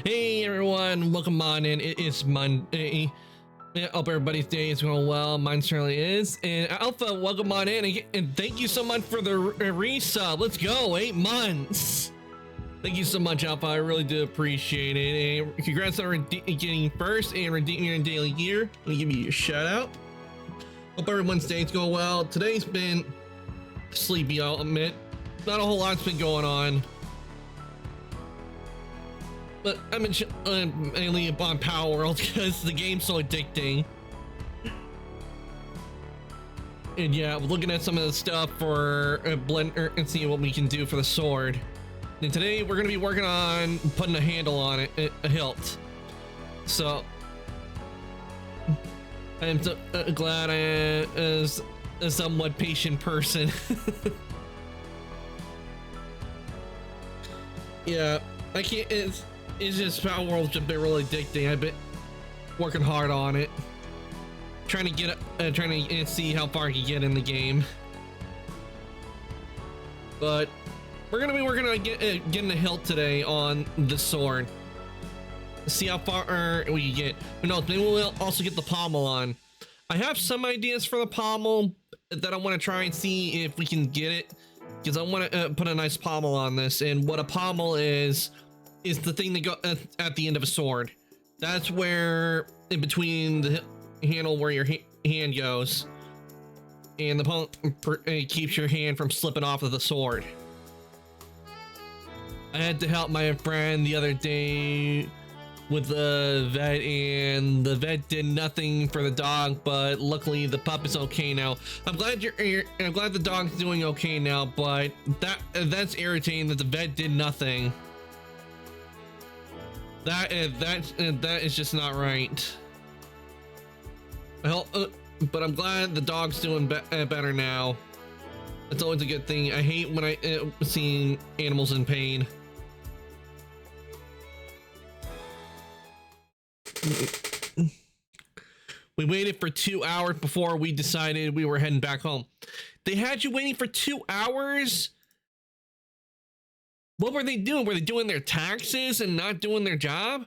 Hey everyone, welcome on in. It is Monday. I hope everybody's day is going well. Mine certainly is. And Alpha, welcome on in. And thank you so much for the resub. Let's go, 8 months. Thank you so much, Alpha. I really do appreciate it. And congrats on getting first and redeeming your daily gear. Let me give you a shout out. Hope everyone's day is going well. Today's been sleepy, I'll admit. Not a whole lot's been going on. But I'm mainly on Power World because the game's so addicting. And yeah, we're looking at some of the stuff for Blender and seeing what we can do for the sword. And today we're going to be working on putting a handle on it, a hilt. So I'm so glad I am as a somewhat patient person. Yeah, I can't. It's just Power World's just been really addicting. I've been working hard on it, trying to get, trying to see how far I can get in the game. But we're gonna be working on getting the hilt today on the sword. See how far we can get. Who knows? Maybe we'll also get the pommel on. I have some ideas for the pommel that I want to try and see if we can get it, because I want to put a nice pommel on this. And what a pommel is the thing that goes at the end of a sword. That's where in between the handle where your hand goes, and the pommel keeps your hand from slipping off of the sword. I had to help my friend the other day with the vet, and the vet did nothing for the dog, but luckily the pup is okay now. I'm glad I'm glad the dog's doing okay now, but that's irritating that the vet did nothing. That is just not right. Well, but I'm glad the dog's doing better now. That's always a good thing. I hate when I seeing animals in pain. We waited for 2 hours before we decided we were heading back home. They had you waiting for 2 hours? What were they doing? Were they doing their taxes and not doing their job?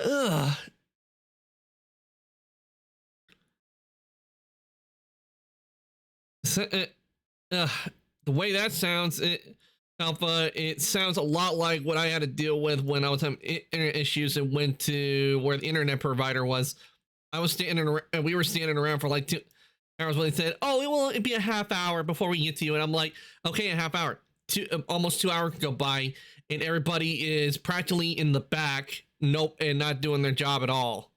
Ugh. The way that sounds, Alpha, it sounds a lot like what I had to deal with when I was having internet issues and went to where the internet provider was. I was standing around, we were standing around for like 2 hours when they said, "Oh, it will be a half hour before we get to you." And I'm like, okay, a half hour. Almost 2 hours go by, and everybody is practically in the back, nope, and not doing their job at all.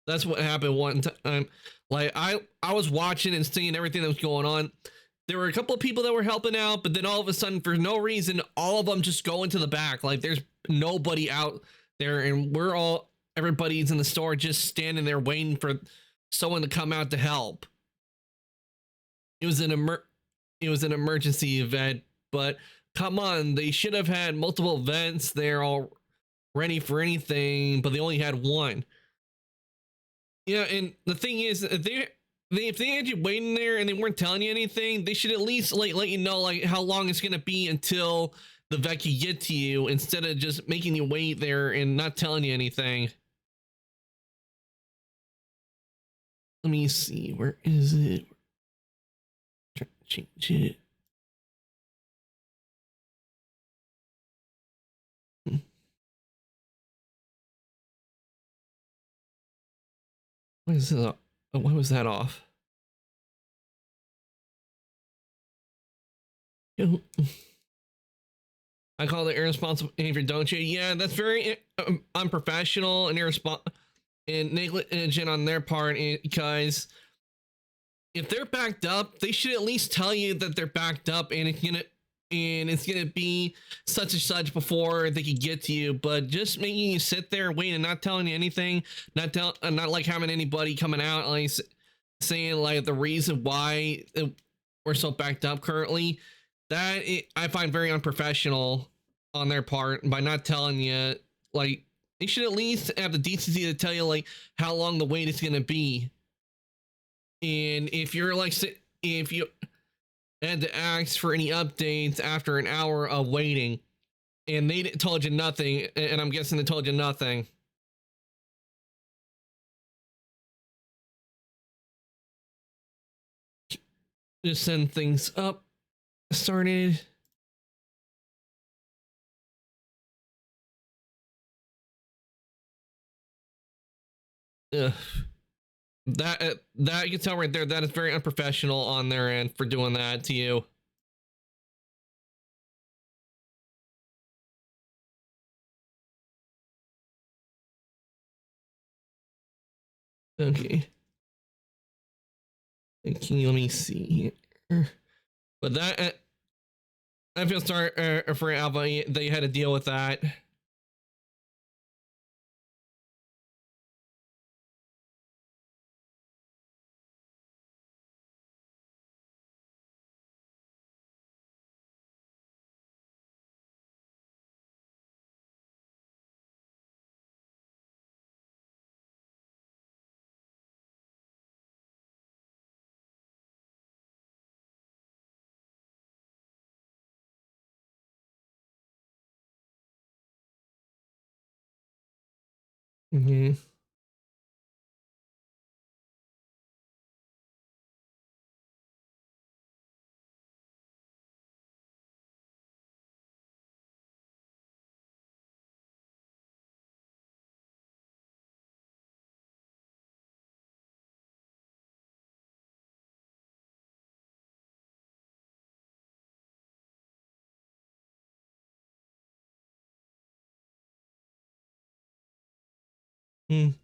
That's what happened one time. Like I was watching and seeing everything that was going on. There were a couple of people that were helping out, but then all of a sudden, for no reason, all of them just go into the back. Like there's nobody out there, and everybody's in the store just standing there waiting for someone to come out to help. It was an emergency event, but come on, they should have had multiple events there all ready for anything, but they only had one. Yeah, and the thing is, if they had you waiting there and they weren't telling you anything, they should at least like let you know like how long it's gonna be until the vet can get to you, instead of just making you wait there and not telling you anything. Let me see, where is it? Try to change it. Why was that off? I call it irresponsible behavior, don't you? Yeah, that's very unprofessional and irresponsible and negligent on their part, because if they're backed up, they should at least tell you that they're backed up, and it's gonna be such and such before they can get to you. But just making you sit there and wait and not telling you anything, not like having anybody coming out like saying like the reason why we're so backed up currently, I find very unprofessional on their part by not telling you. Like they should at least have the decency to tell you like how long the wait is gonna be. And if you're like, if you had to ask for any updates after an hour of waiting, and they told you nothing, and I'm guessing they told you nothing. Just send things up. Started. Ugh. That you can tell right there, that is very unprofessional on their end for doing that to you. Okay. Let me see here. But that I feel sorry for Alpha that you had to deal with that. Mm-hmm. Mm.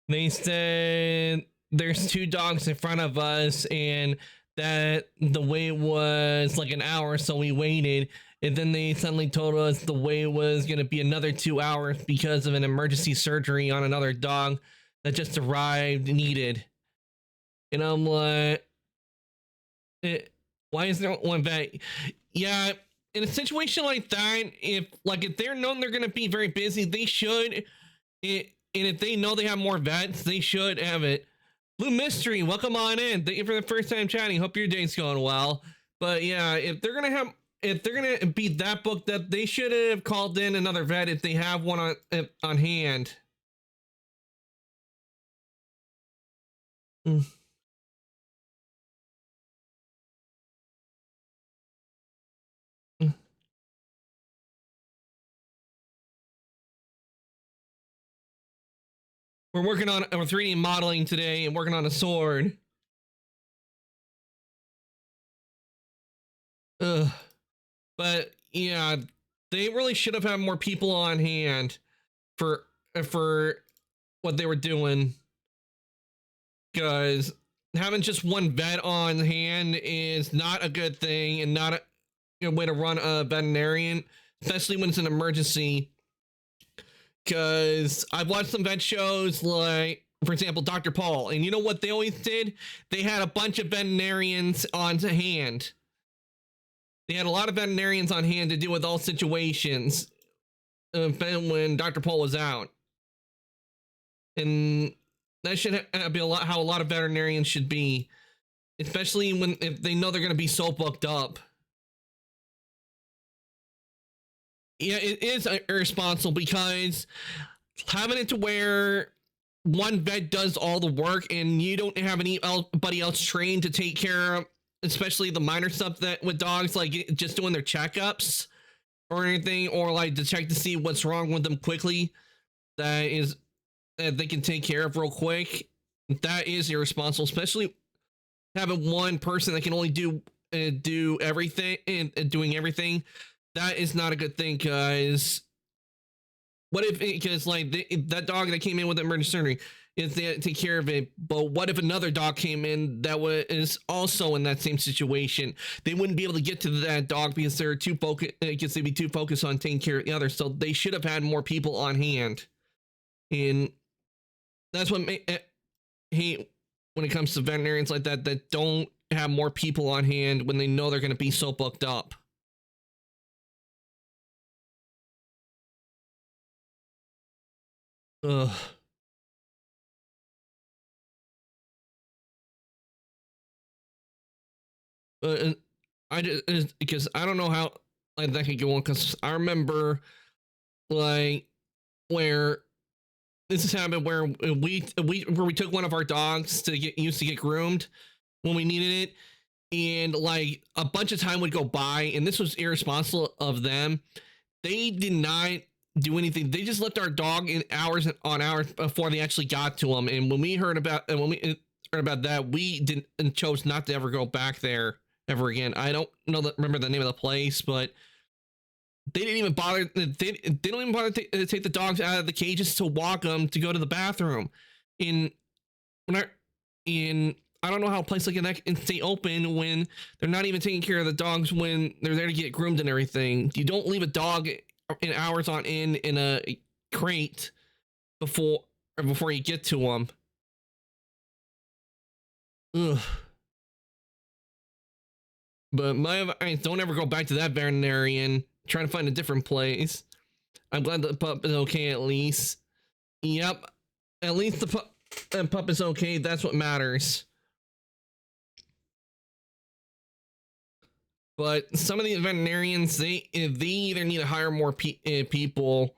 They said there's two dogs in front of us, and that the wait was like an hour, so we waited. And then they suddenly told us the wait was going to be another 2 hours because of an emergency surgery on another dog that just arrived needed. And I'm like, why is there one vet? Yeah, in a situation like that, if they're known they're going to be very busy, they should. And if they know they have more vets, they should have it. Blue Mystery, welcome on in. Thank you for the first time chatting. Hope your day's going well. But yeah, if they're gonna be that booked up, they should have called in another vet if they have one on hand. Mm. Mm. We're working on 3D modeling today and working on a sword. Ugh. But yeah, they really should have had more people on hand for what they were doing, because having just one vet on hand is not a good thing and not a good way to run a veterinarian, especially when it's an emergency. Because I've watched some vet shows, like, for example, Dr. Paul, and you know what they always did? They had a bunch of veterinarians on hand. They had a lot of veterinarians on hand to deal with all situations when Dr. Paul was out. And that should be how a lot of veterinarians should be, especially if they know they're going to be so booked up. Yeah, it is irresponsible, because having it to where one vet does all the work and you don't have anybody else trained to take care of, especially the minor stuff that with dogs, like just doing their checkups or anything, or like to check to see what's wrong with them quickly, that they can take care of real quick. That is irresponsible, especially having one person that can only do everything and doing everything. That is not a good thing, guys. What if, because like that dog that came in with emergency surgery, is they take care of it, but what if another dog came in that is also in that same situation? They wouldn't be able to get to that dog because they're too focused, because they'd be too focused on taking care of the other. So they should have had more people on hand, and that's what hate when it comes to veterinarians like that don't have more people on hand when they know they're going to be so booked up. Ugh. I just because I don't know how like that could go on because I remember like where this has happened where we took one of our dogs to get used to get groomed when we needed it, and like a bunch of time would go by, and this was irresponsible of them. They did not do anything. They just left our dog in hours on hours before they actually got to him. And when we heard about that, we didn't and chose not to ever go back there ever again. I don't remember the name of the place, but they didn't even bother. They don't even bother to take the dogs out of the cages to walk them to go to the bathroom. In when I don't know how a place like that can stay open when they're not even taking care of the dogs when they're there to get groomed and everything. You don't leave a dog in hours on end in a crate before you get to them. Ugh. But my advice, don't ever go back to that veterinarian. Try to find a different place. I'm glad the pup is okay at least. Yep. At least the pup is okay. That's what matters. But some of these veterinarians, they either need to hire more people.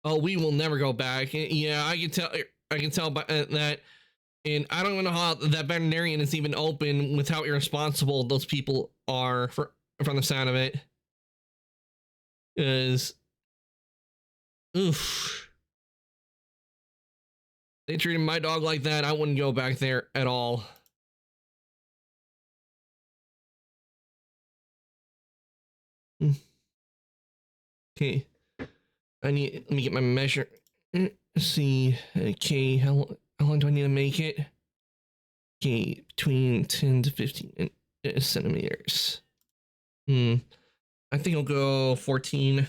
Oh, we will never go back. Yeah, I can tell by that. And I don't even know how that veterinarian is even open with how irresponsible those people are from the sound of it. Is oof. They treated my dog like that, I wouldn't go back there at all. Okay. Let me get my measure. Let's see. Okay, how long do I need to make it? Okay, between 10 to 15 centimeters. I think I'll go 14.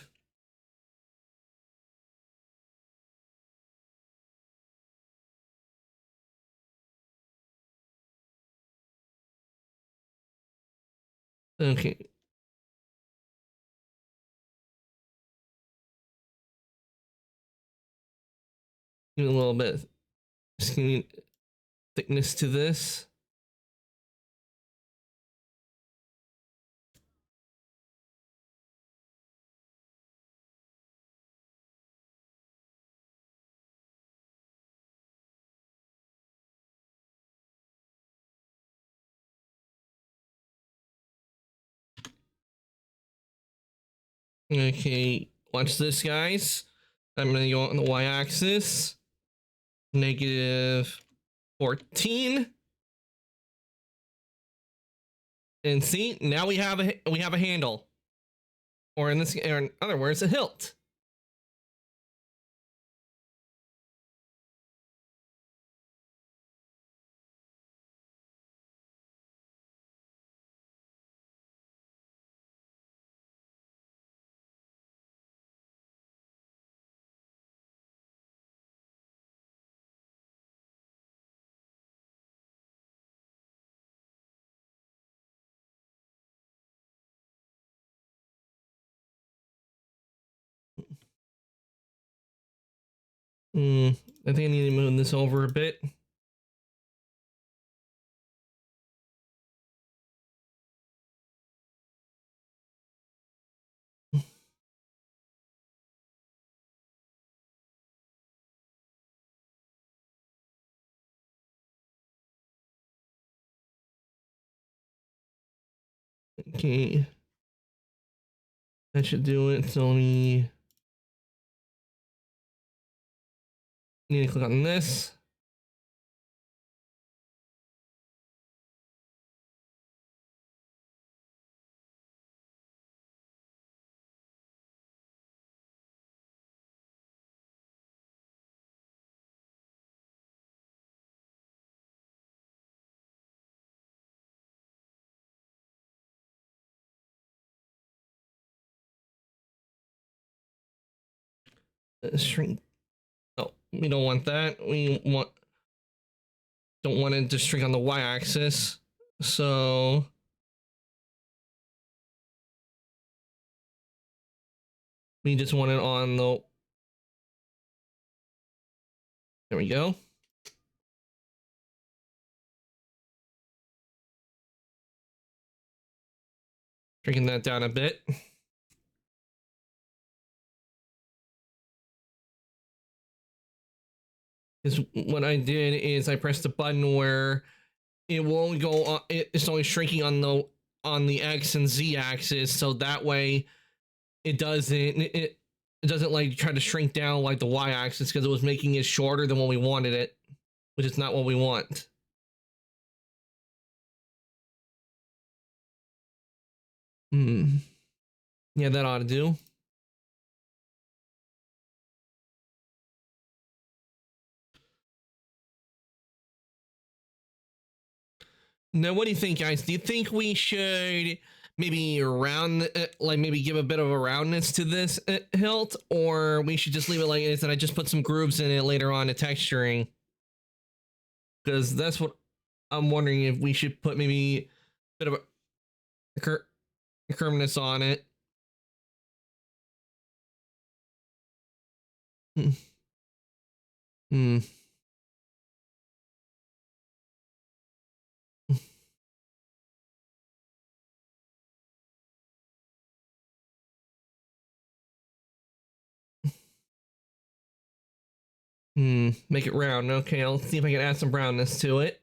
Okay. Give a little bit of skin thickness to this. Okay, watch this, guys. I'm gonna go on the y-axis. Negative 14. And see, now we have a handle, or in other words, a hilt. I think I need to move this over a bit. Okay. That should do it. So let me need to click on this. Shrink. Oh, we don't want that. Don't want it to shrink on the y-axis. So we just want it on the. There we go. Drinking that down a bit. Is what I did is I pressed the button where it will only go on, it's only shrinking on the X and Z axis, so that way it doesn't like try to shrink down like the Y axis because it was making it shorter than what we wanted it, which is not what we want. Yeah, that ought to do. Now, what do you think, guys? Do you think we should maybe like maybe give a bit of a roundness to this hilt, or we should just leave it like it is and I just put some grooves in it later on to texturing? Because that's what I'm wondering, if we should put maybe a bit of a curviness on it. Hmm. Make it round. Okay, I'll see if I can add some brownness to it.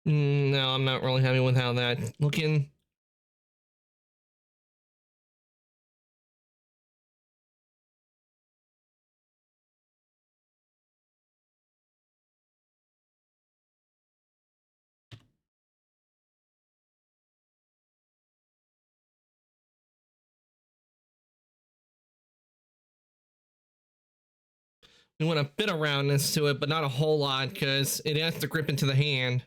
No, I'm not really happy with how that looking. We want a bit of roundness to it, but not a whole lot because it has to grip into the hand.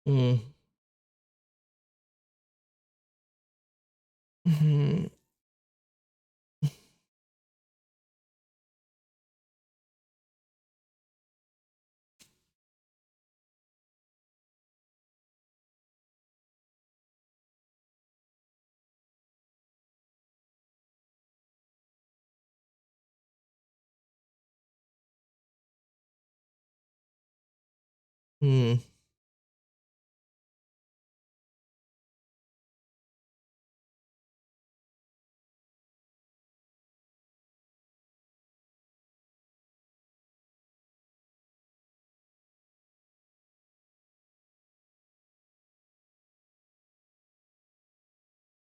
Mm. Mm-hmm. Mm.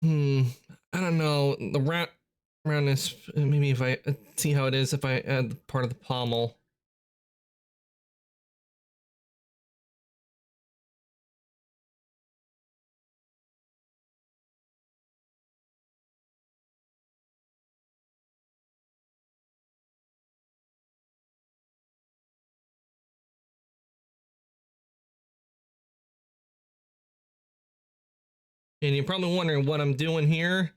Hmm. I don't know. The roundness. Maybe if I see how it is if I add part of the pommel. And you're probably wondering what I'm doing here.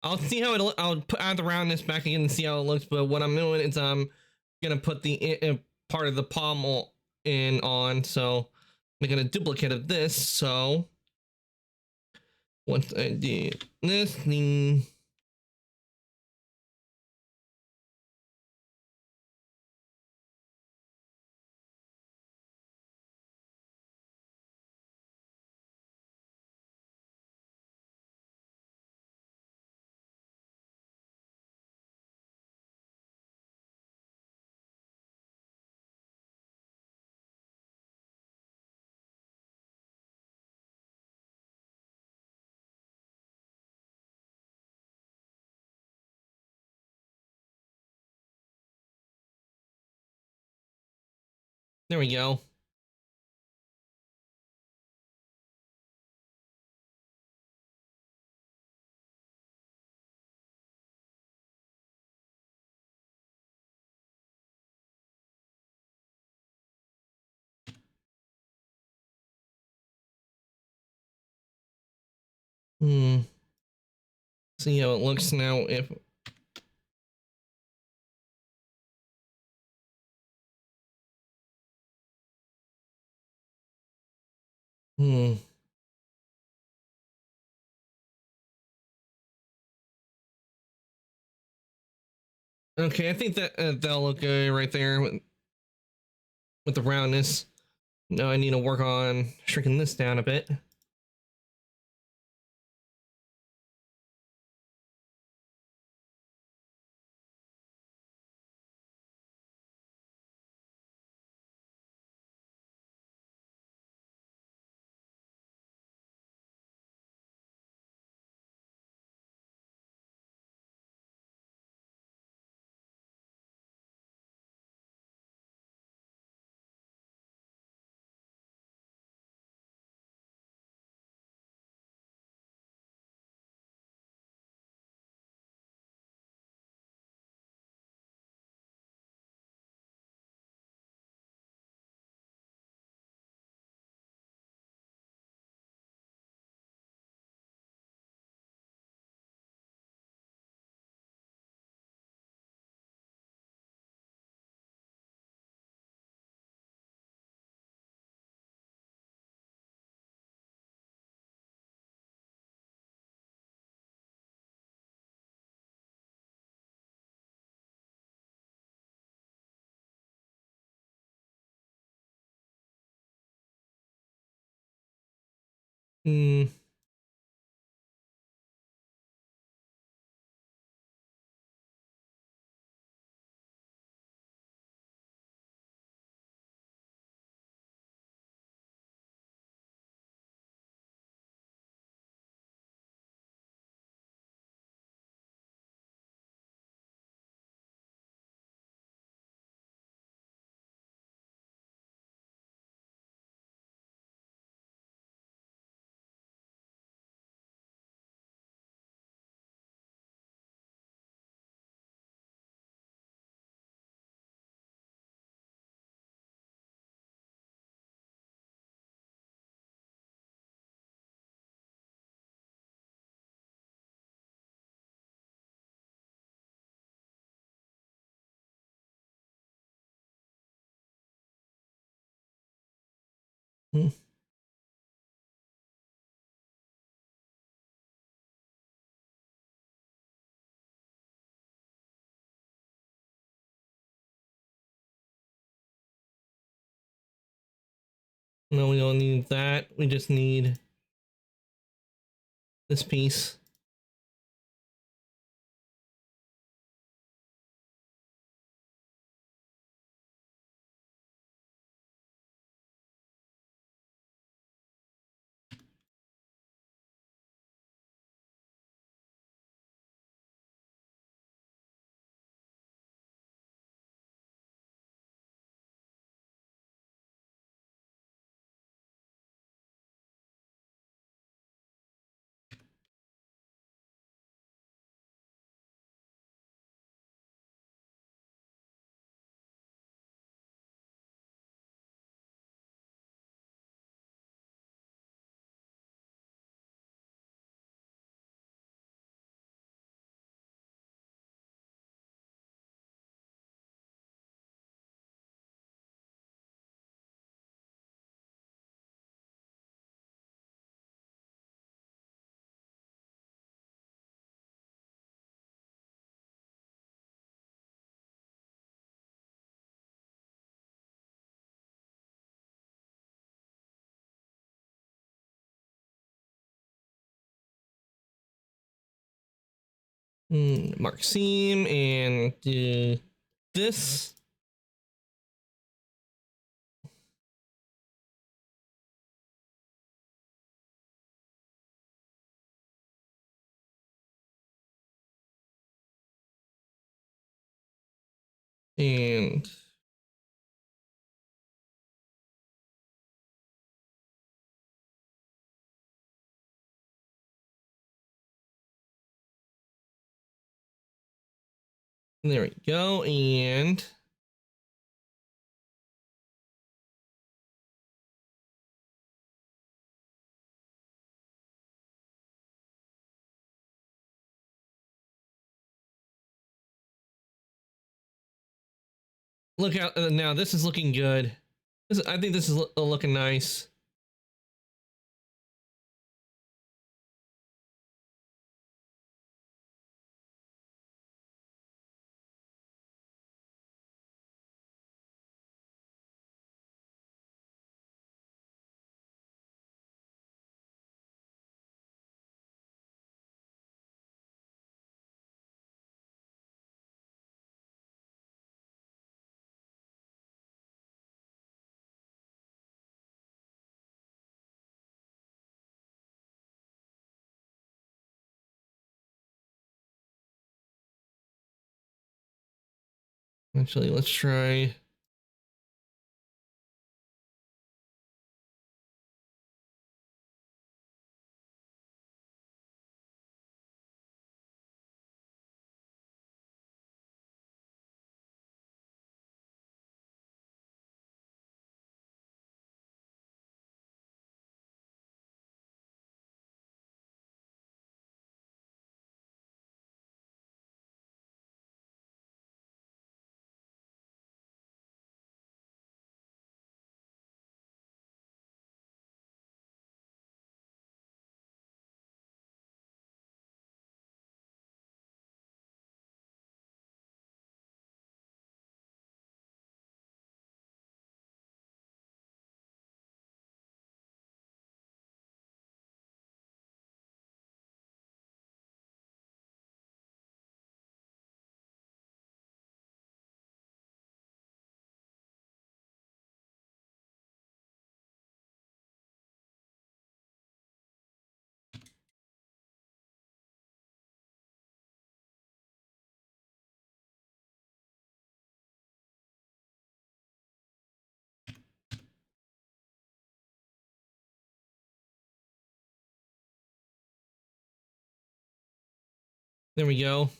I'll see how it. I'll add the roundness back again and see how it looks. But what I'm doing is I'm gonna put the part of the pommel in on. So I'm gonna duplicate of this. So once I do this thing. There we go. Hmm. See how it looks now if... Hmm. Okay, I think that that'll look good right there with the roundness. Now I need to work on shrinking this down a bit. Hmm. Hmm. No, we don't need that. We just need this piece. Mark seam and do this. And There we go, and look out now. This is looking good. I think this is looking nice. Actually, let's try. There we go.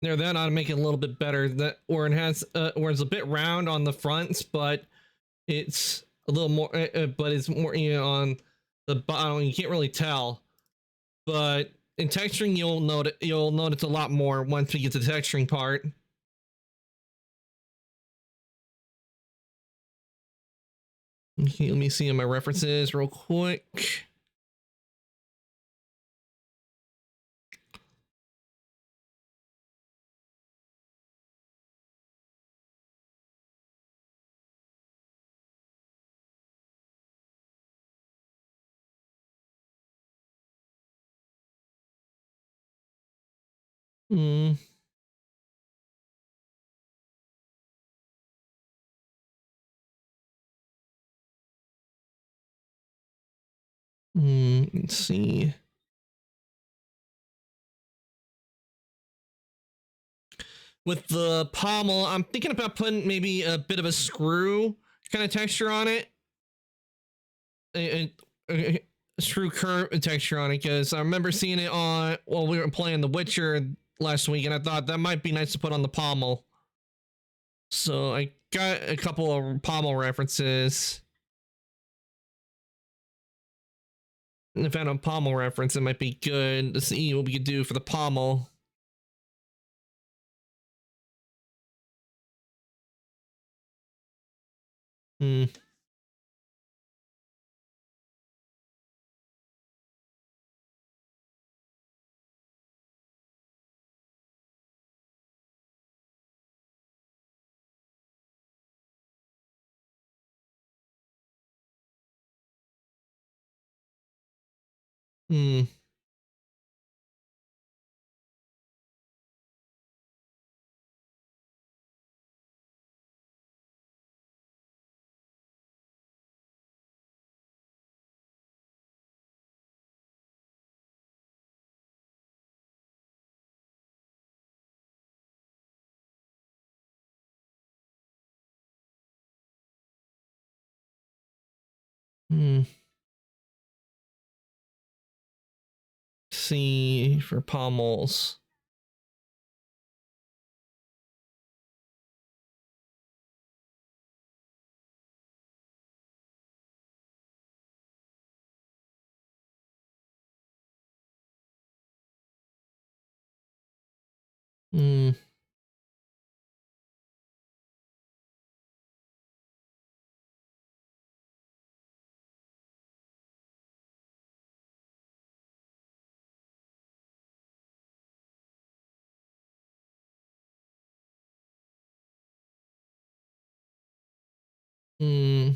There, that ought to make it a little bit better. That or it has, or it's a bit round on the fronts, but it's a little more, but it's more, on the bottom. You can't really tell, but in texturing, you'll notice a lot more once we get to the texturing part. Okay, let me see in my references real quick. Hmm. Let's see. With the pommel, I'm thinking about putting maybe a bit of a screw kind of texture on it. A screw curve texture on it, because I remember seeing it on while we were playing The Witcher last week, and I thought that might be nice to put on the pommel. So I got a couple of pommel references. And I found a pommel reference, it might be good to see what we could do for the pommel. Hmm. Hmm. Hmm. See for pommels. Hmm. Hmm.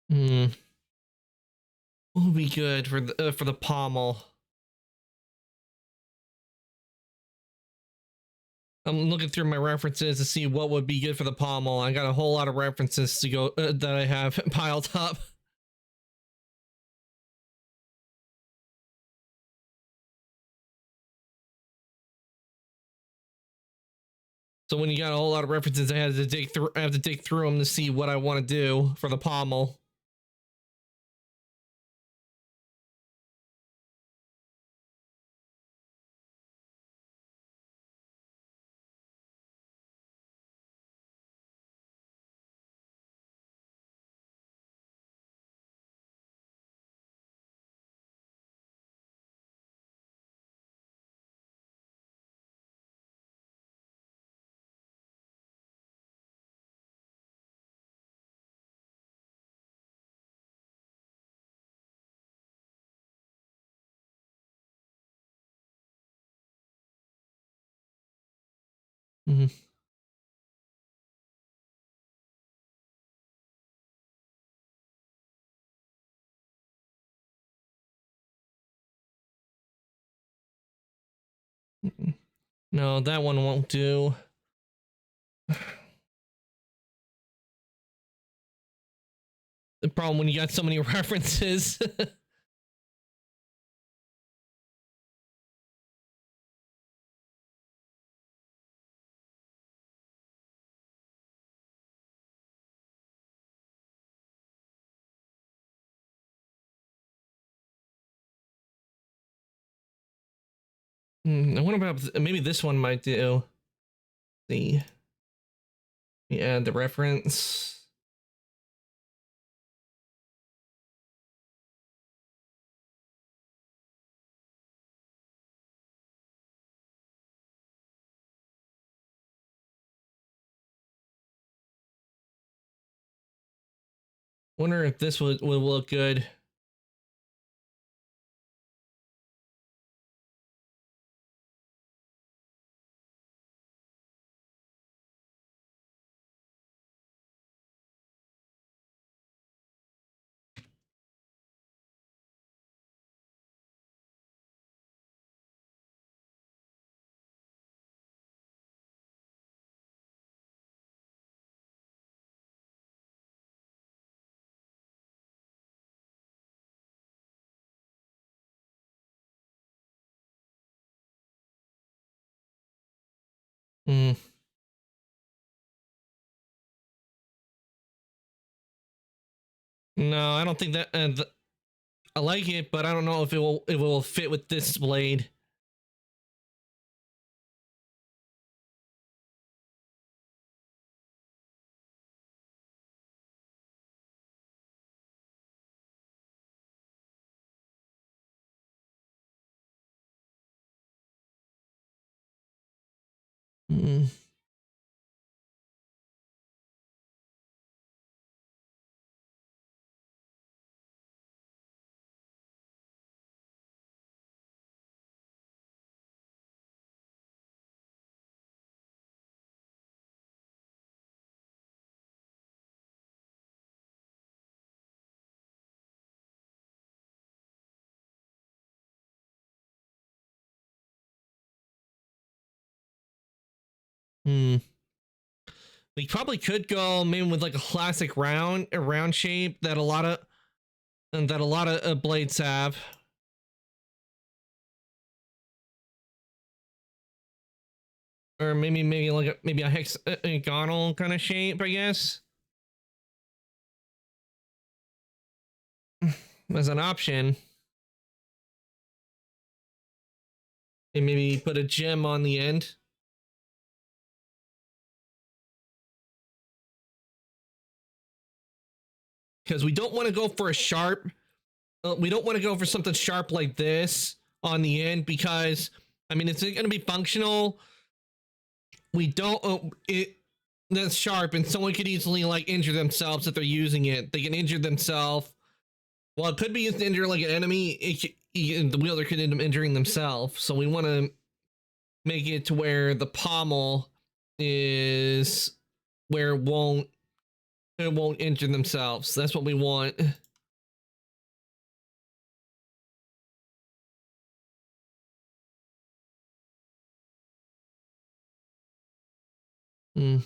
Hmm. What would be good for the pommel? I'm looking through my references to see what would be good for the pommel. I got a whole lot of references to go that I have piled up. So when you got a whole lot of references, I had to dig through. I have to dig through them to see what I want to do for the pommel. Mm-hmm. No, that one won't do. The problem when you got so many references. I wonder about maybe this one might do. The yeah, the reference. Wonder if this would look good. Mm. No, I don't think that. I like it, but I don't know if it will fit with this blade. Mm. Hmm. We probably could go maybe with like a classic round shape that a lot of blades have. Or maybe like maybe a hexagonal kind of shape, I guess, as an option. And maybe put a gem on the end. Because we don't want to go for a sharp. We don't want to go for something sharp like this on the end because, I mean, it's going to be functional. We don't. That's sharp, and someone could easily like injure themselves if they're using it. They can injure themselves. Well, it could be used to injure like an enemy. The wielder could end up injuring themselves. So we want to make it to where the pommel is where it won't injure themselves. That's what we want. Mm.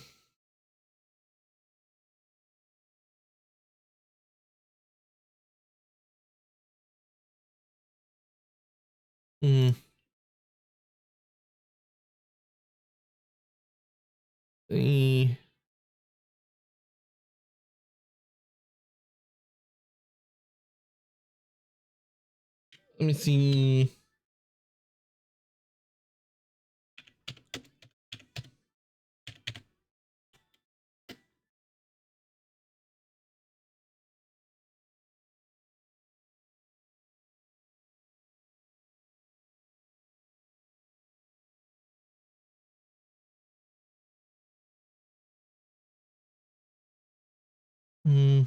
Mm. Mm. Let me see. Mm.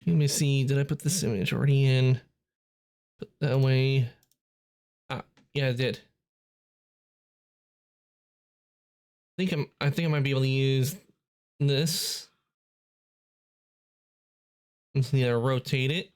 Let me see. Did I put this image already in? Put that away. Ah, yeah, I did. I think I might be able to use this. Just need to rotate it.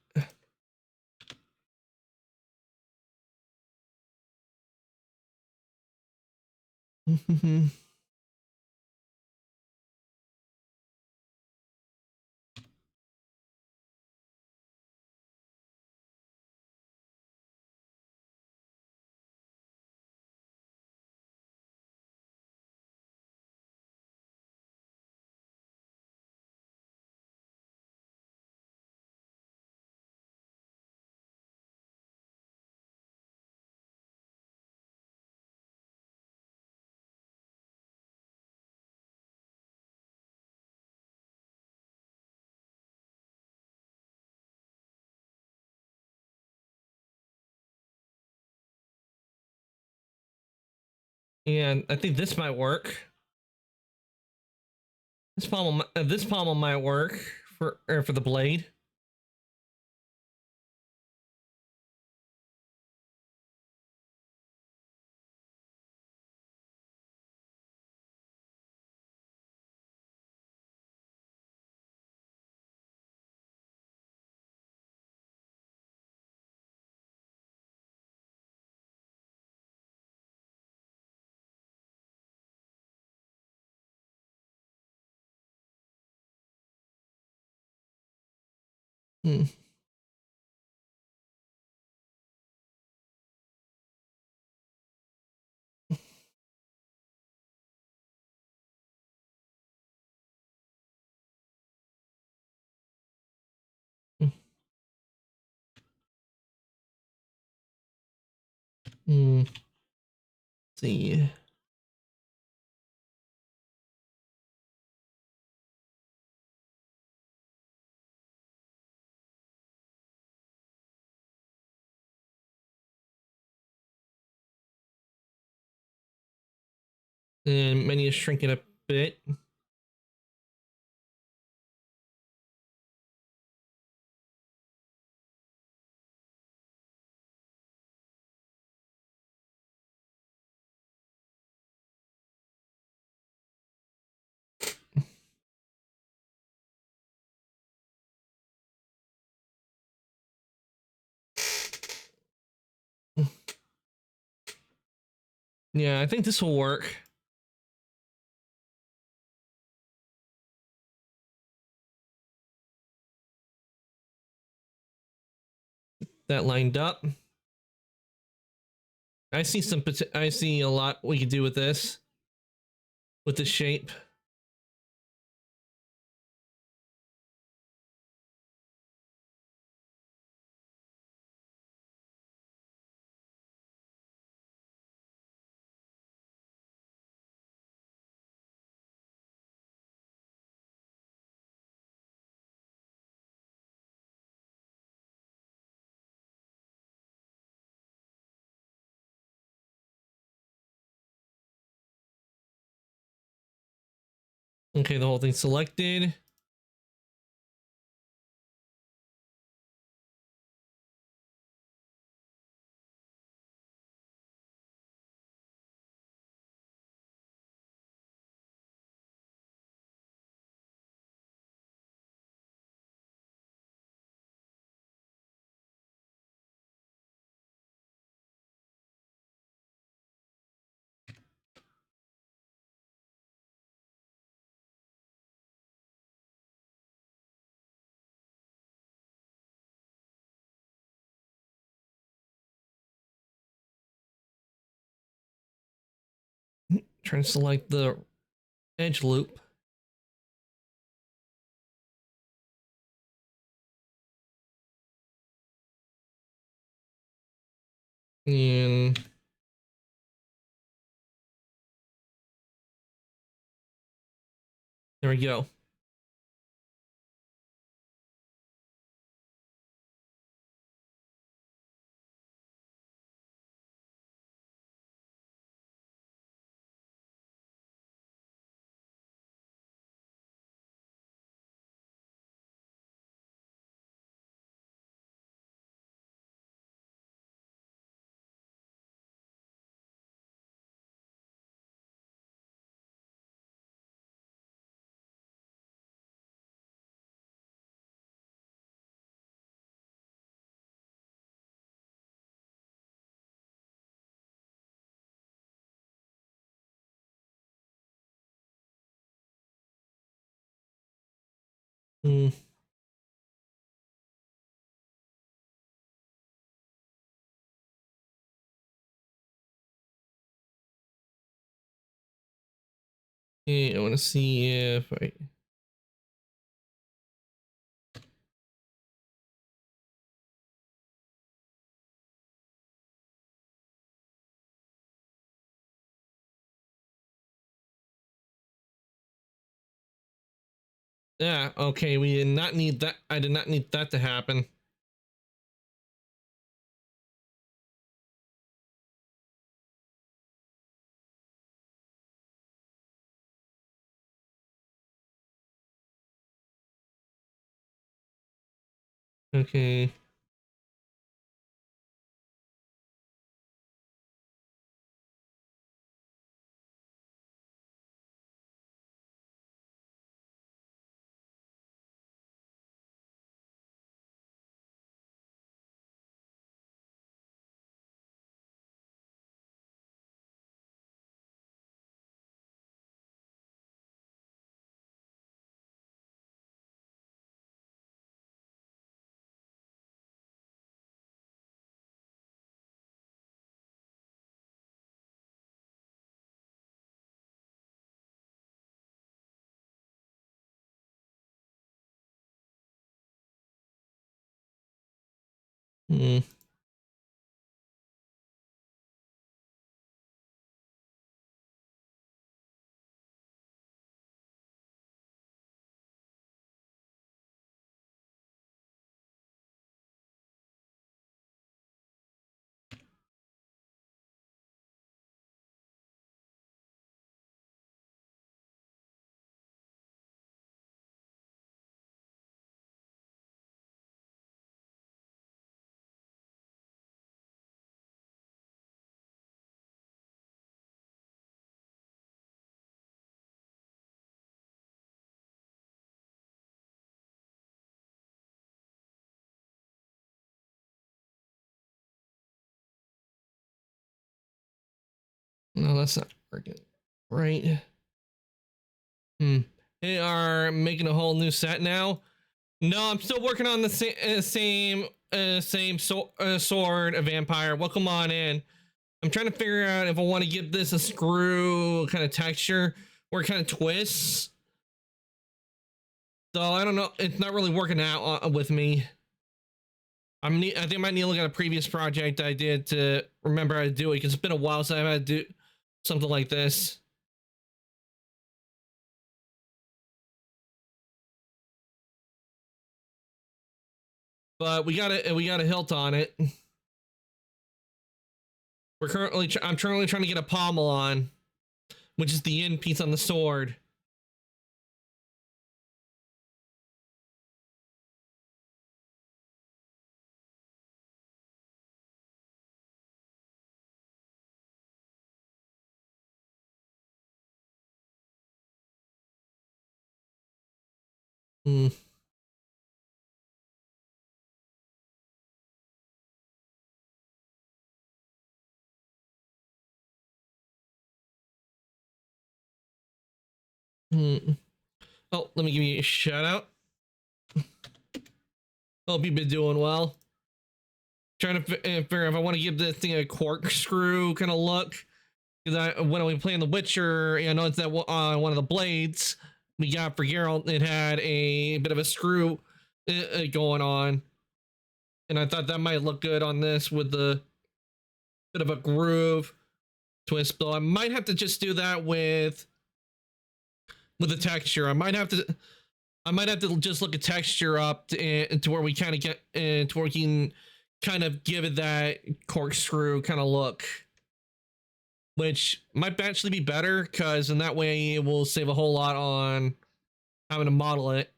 And I think this might work. This pommel might work for the blade. Hmm. Hmm. See. And menu is shrinking a bit. Yeah, I think this will work. That lined up. I see I see a lot we could do with this. With the shape. Okay, the whole thing selected. Trying to select the edge loop. And there we go. Mm. Okay, I want to see if I. Yeah, okay, we did not need that. I did not need that to happen. Okay. Mm. No, that's not working. Right. They are making a whole new set now. No, I'm still working on the same sword, a vampire. Welcome on in. I'm trying to figure out if I want to give this a screw kind of texture or kind of twists. So I don't know. It's not really working out with me. I think I might need to look at a previous project I did to remember how to do it, because it's been a while since I've had to do something like this. But we got a hilt on it. I'm currently trying to get a pommel on, which is the end piece on the sword. Hmm. Hmm. Oh, let me give you a shout out. Hope you've been doing well. Trying to figure out if I want to give this thing a corkscrew kind of look. Because when we play in The Witcher, I noticed that one of the blades we got for Geralt, it had a bit of a screw going on. And I thought that might look good on this with the bit of a groove twist. So I might have to just do that with the texture. I might have to just look at texture up to where we kind of get to where we can kind of give it that corkscrew kind of look, which might actually be better, because in that way it will save a whole lot on having to model it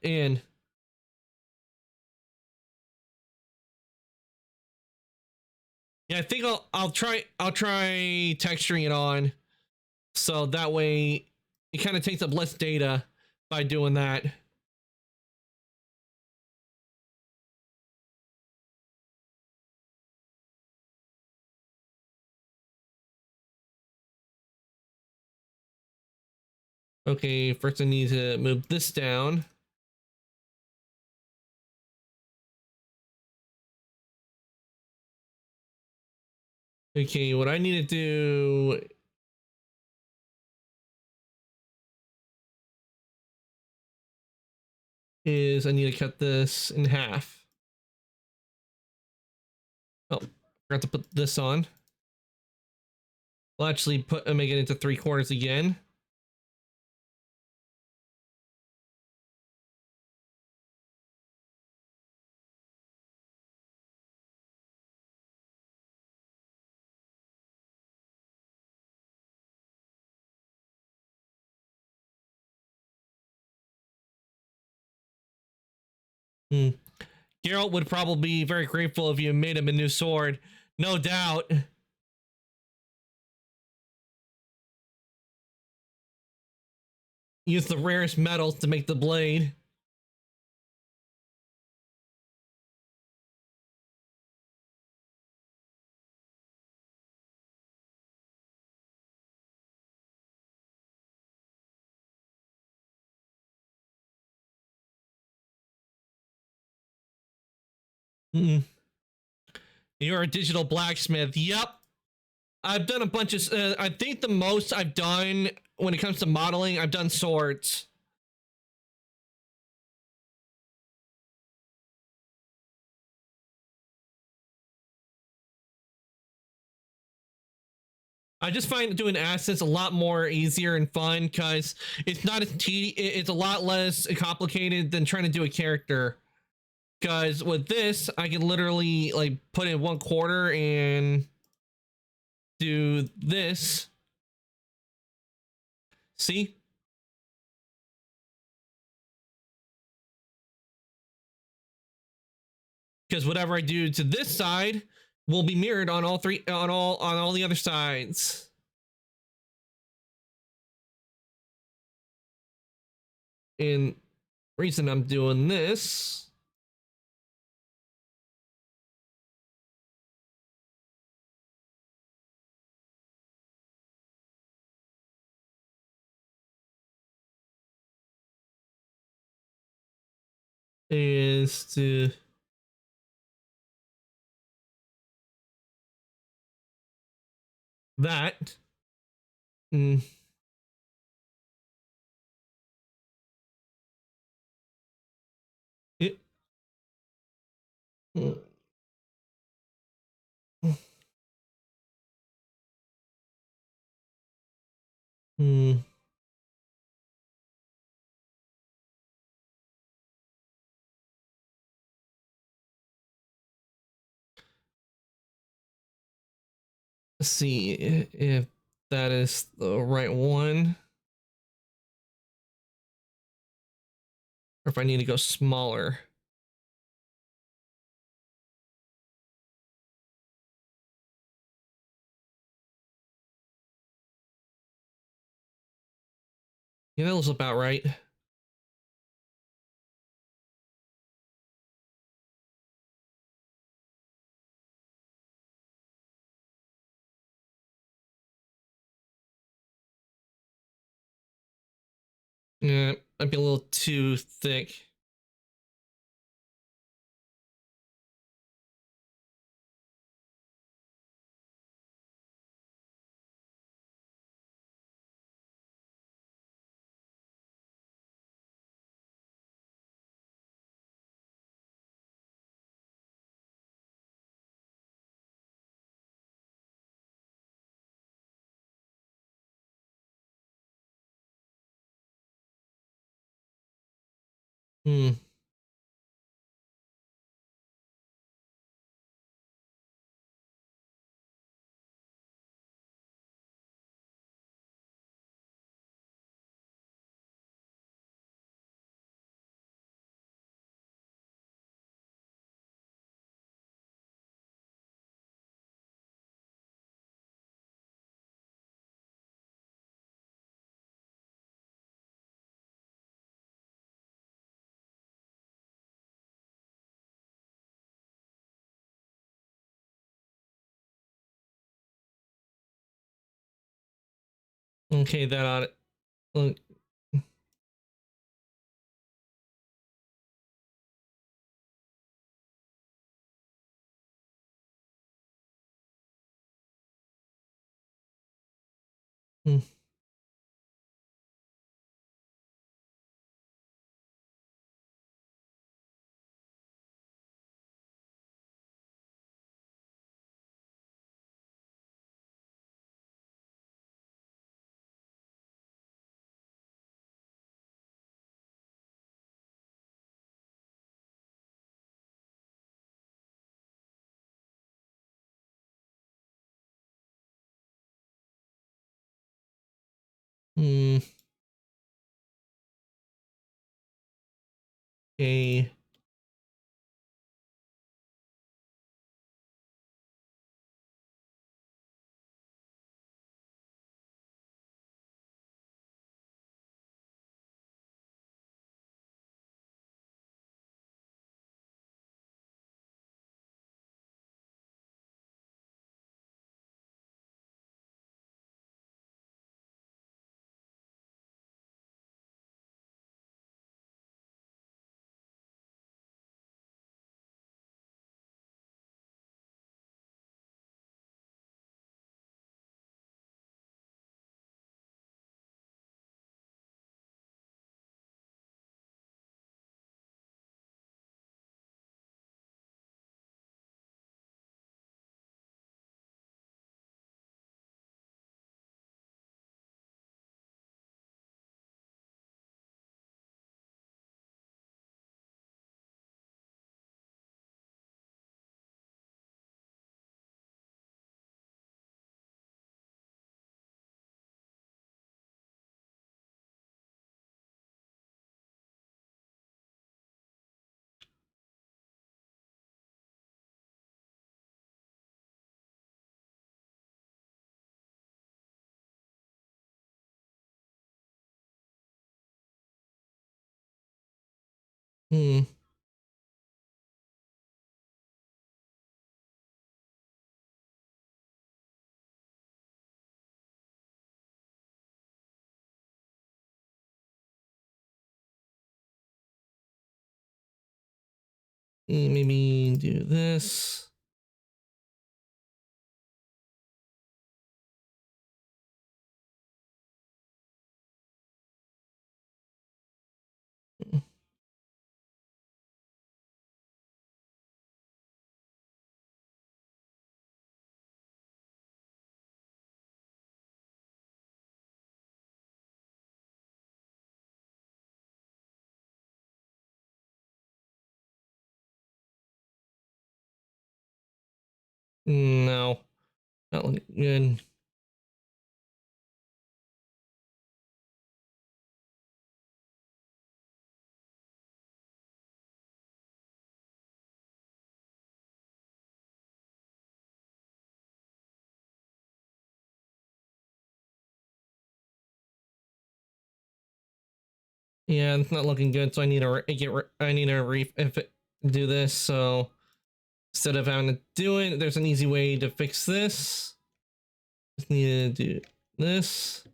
in. Yeah, I think I'll try texturing it on, so that way it kind of takes up less data by doing that. Okay, first I need to move this down. Okay, what I need to do is I need to cut this in half. Oh, forgot to put this on. We'll actually make it into 3/4 again. Hmm. Geralt would probably be very grateful if you made him a new sword. No doubt. Use the rarest metals to make the blade. Mm. You're a digital blacksmith. Yep. I've done a bunch of. I think the most I've done when it comes to modeling, I've done swords. I just find doing assets a lot more easier and fun, because it's not as it's a lot less complicated than trying to do a character. Because with this, I can literally like put in 1/4 and do this. See? Because whatever I do to this side will be mirrored on all the other sides. And reason I'm doing this is to that. Mm, it, mm, mm, let's see if that is the right one, or if I need to go smaller. Yeah, that looks about right. Yeah, might be a little too thick. Hmm. Okay, that ought to, hmm. Hmm. Okay. Hmm. Maybe do this. No, not looking good. Yeah, it's not looking good. So I need to do this. So instead of having to do it, there's an easy way to fix this. Just need to do this.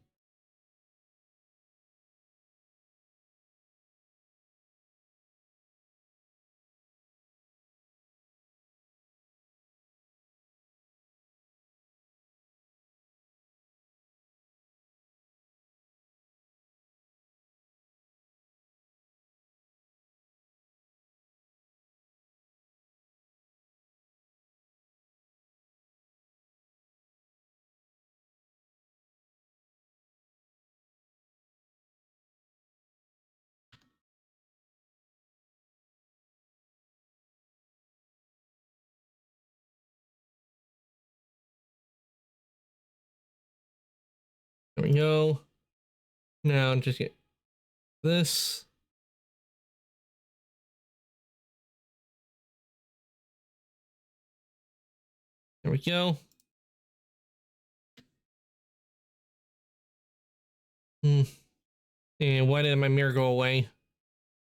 There we go. Now just get this. There we go. And why did my mirror go away?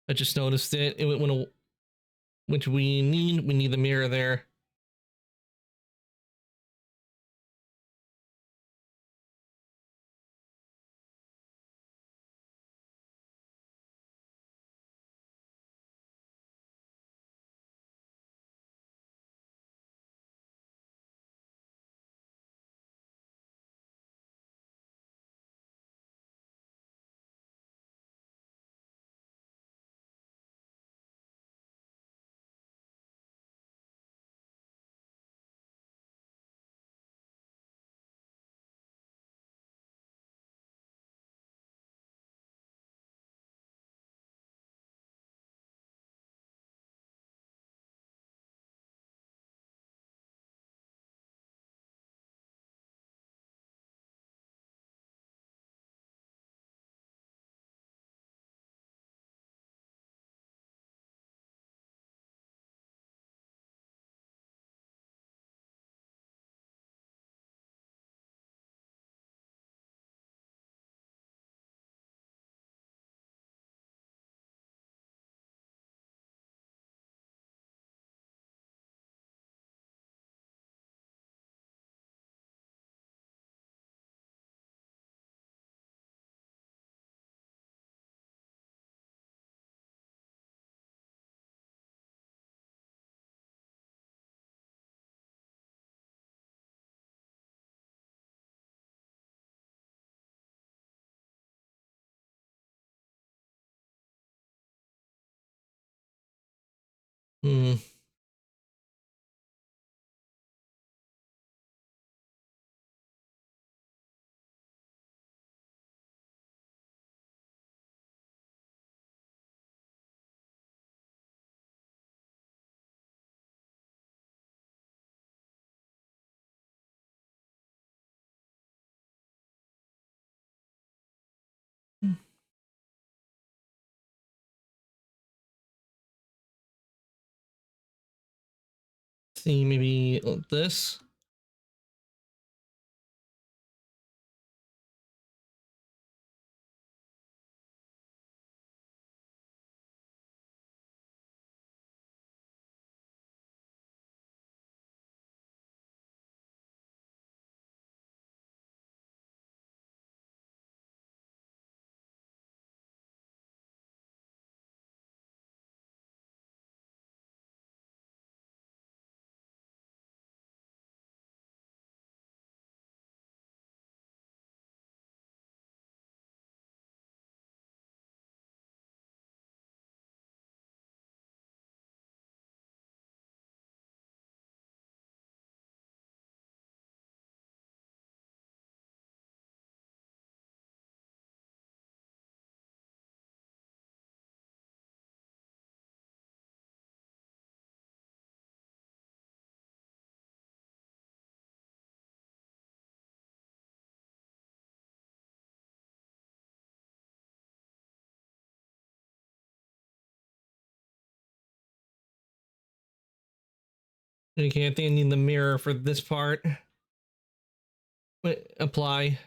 I just noticed it. It went, which we need. We need the mirror there. Hmm. See, maybe this. Okay, I think I need the mirror for this part. Wait, apply.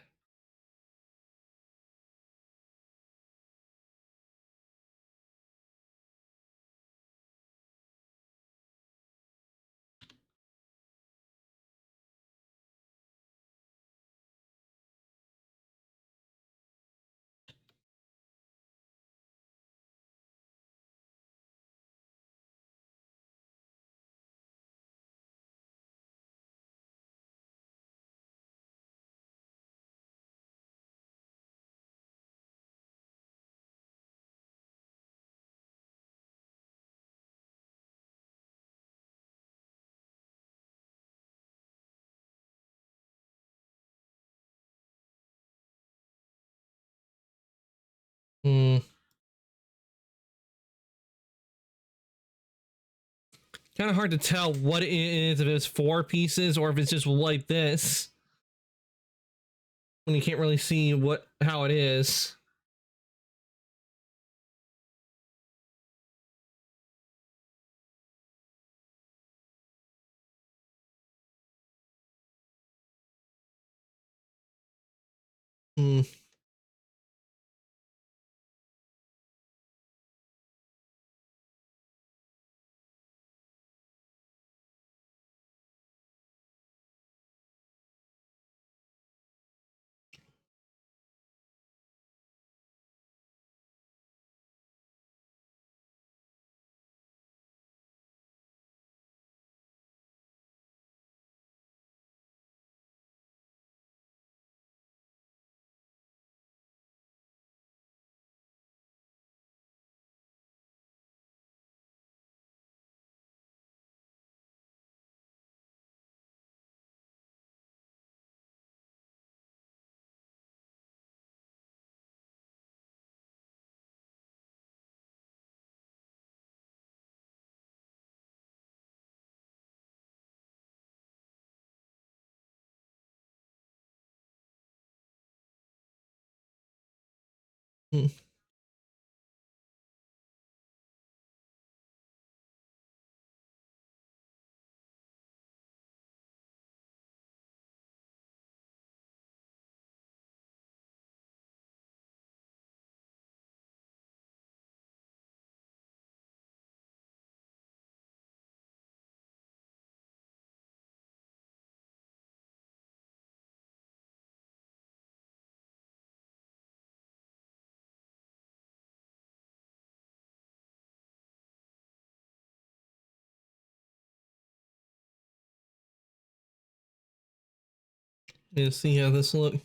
Hmm. Kind of hard to tell what it is, if it's 4 pieces or if it's just like this. When you can't really see how it is. Hmm. Hmm. Let's see how this looks.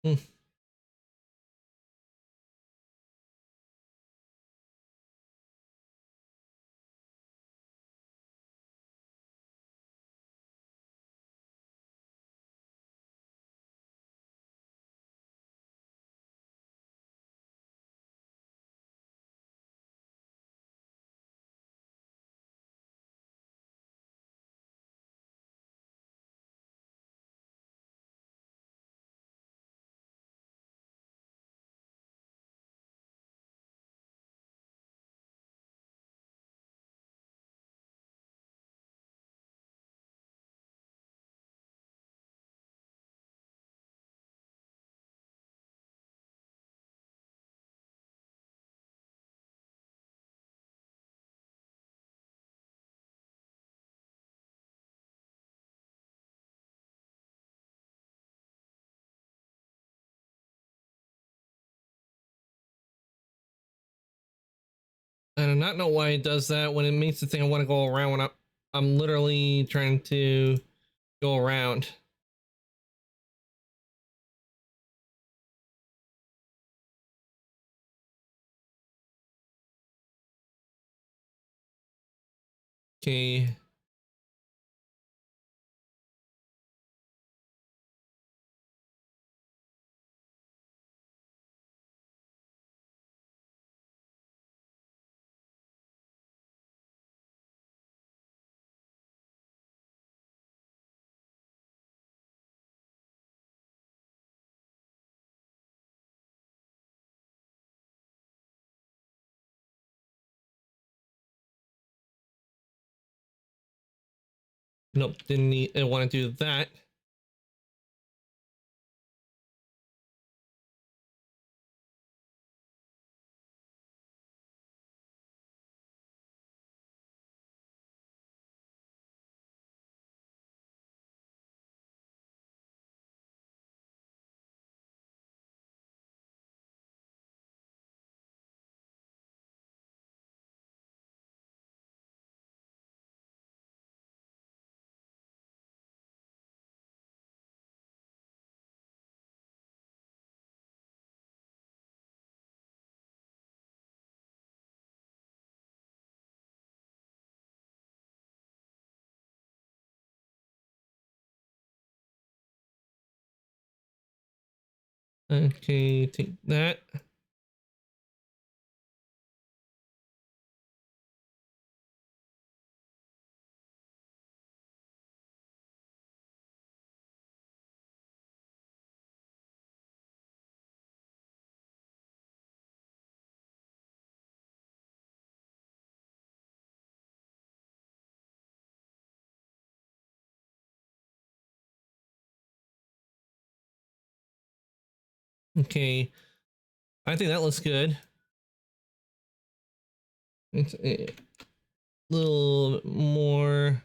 Hmm. I do not know why it does that when it makes the thing I want to go around when I'm literally trying to go around. Okay. Nope, didn't need, I want to do that. Okay, take that. Okay, I think that looks good. It's a little more.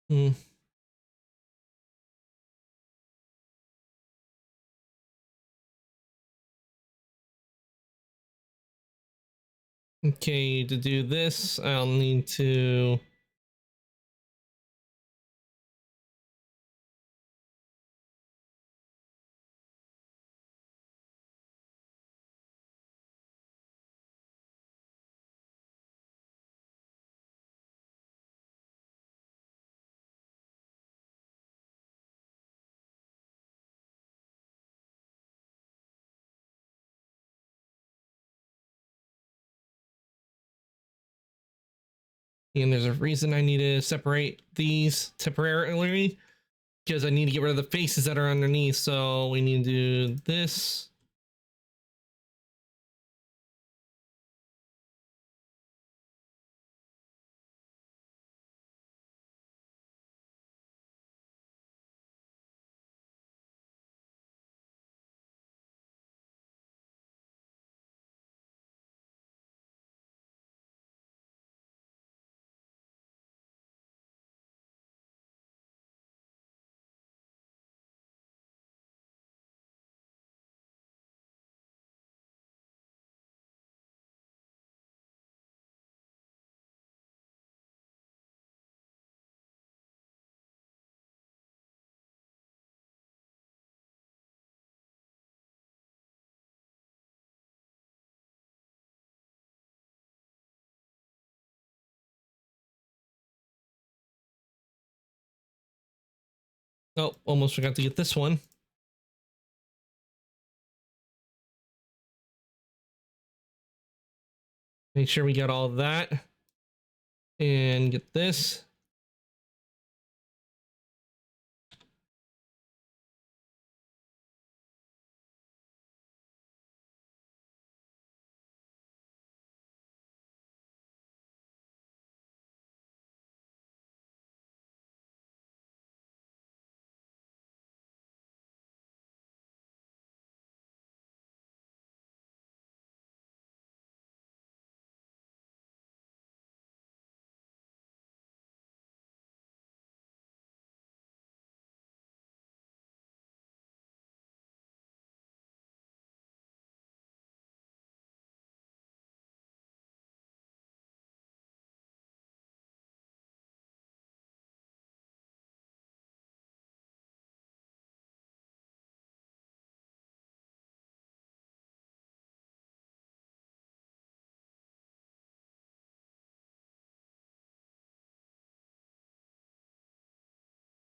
Hmm. Okay, to do this, I'll need to. And there's a reason I need to separate these temporarily because I need to get rid of the faces that are underneath. So we need to do this. Oh, almost forgot to get this one. Make sure we got all that. And get this.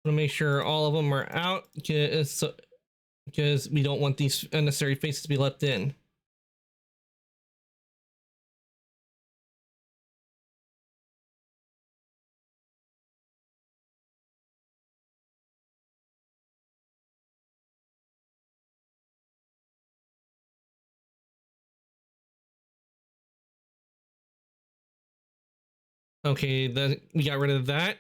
to make sure all of them are out because we don't want these unnecessary faces to be left in. Okay, we got rid of that.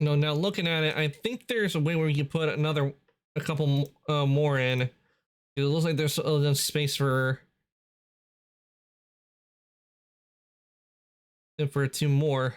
No, now looking at it, I think there's a way where you can put a couple more in. It looks like there's enough space for two more.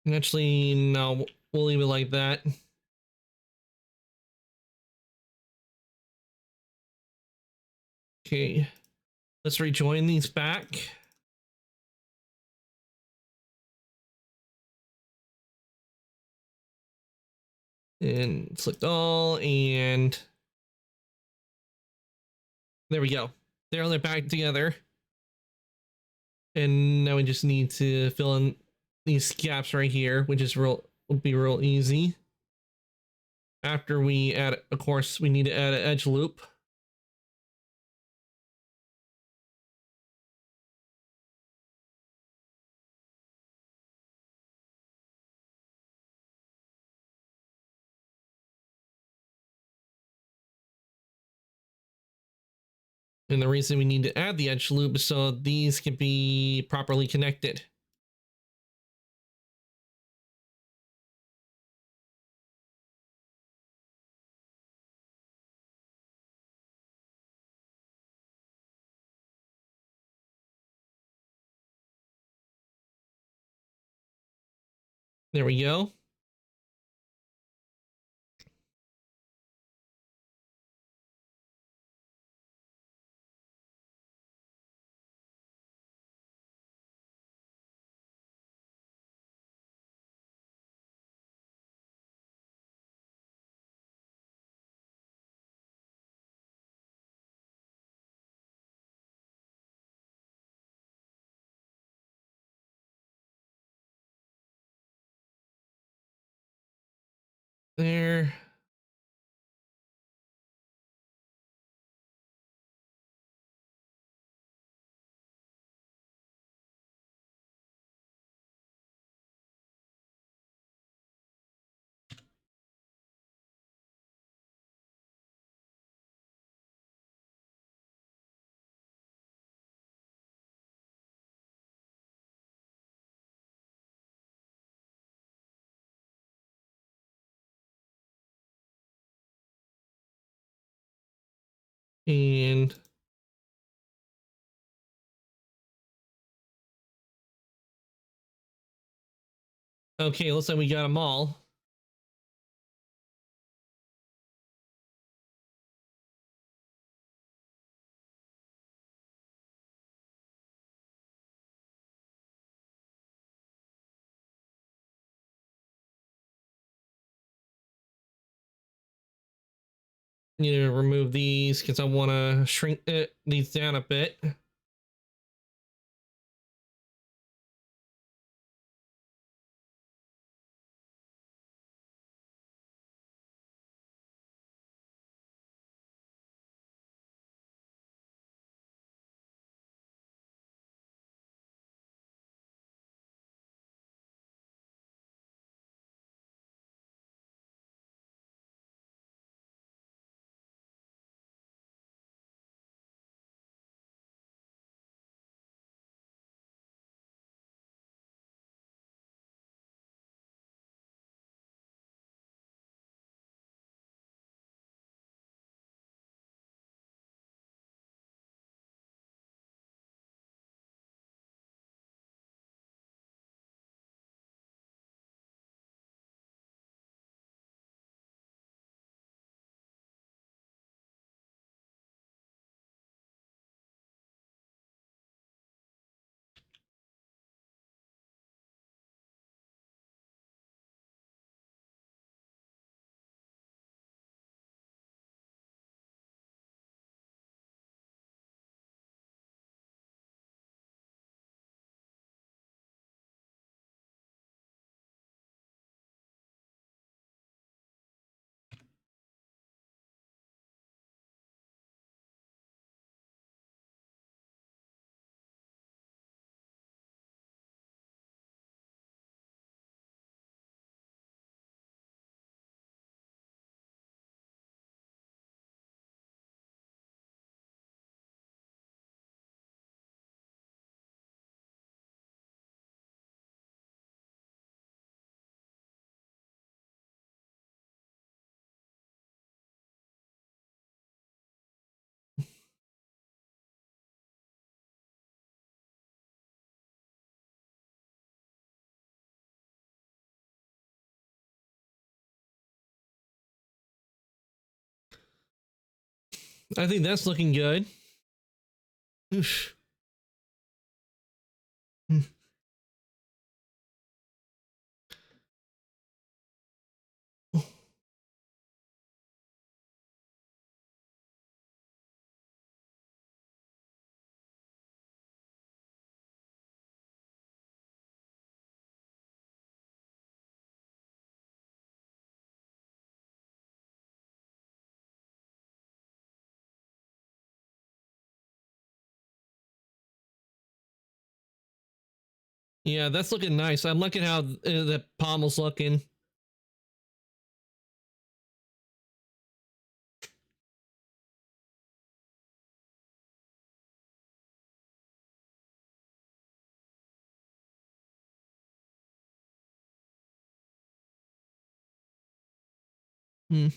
Actually, no, we'll leave it like that. Okay, let's rejoin these back. And select all, and there we go. They're back together. And now we just need to fill in these gaps right here, which is will be real easy. After we add, of course, we need to add an edge loop. And the reason we need to add the edge loop is so these can be properly connected. There we go. There. And okay, looks like we got them all. Need to remove these because I want to shrink these down a bit. I think that's looking good. Oof. Yeah, that's looking nice. I'm liking how the pommel's looking. Hmm.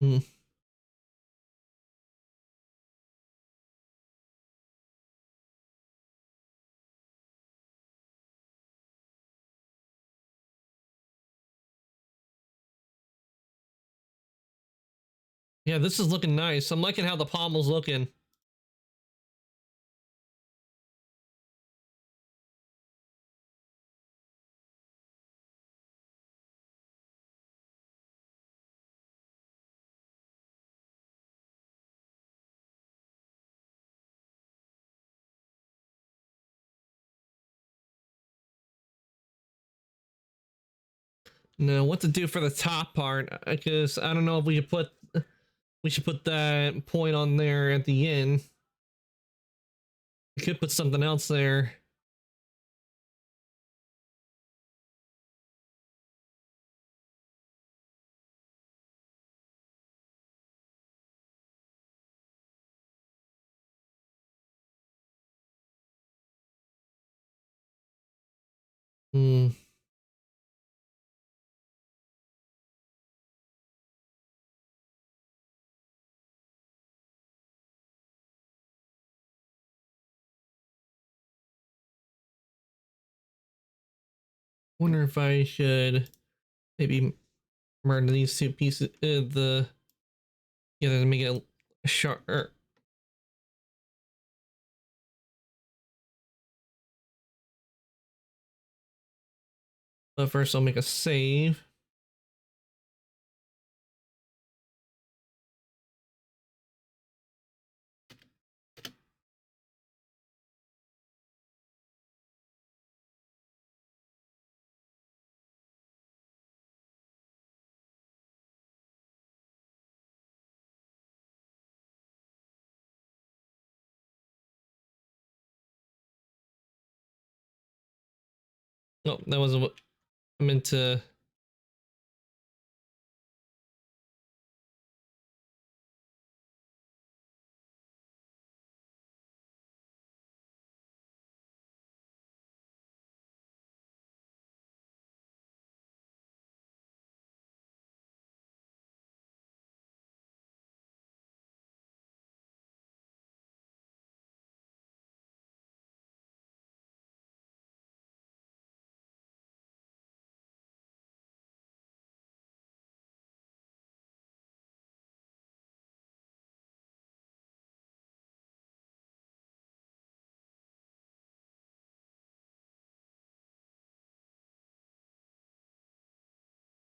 Hmm. Yeah, this is looking nice. I'm liking how the pommel's looking. Now, what to do for the top part? Because I don't know if we should put that point on there at the end. We could put something else there. Hmm. Wonder if I should maybe merge these two pieces the together to make it sharp. But first, I'll make a save. No, that wasn't what I meant to.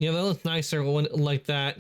Yeah, that looks nicer when like that.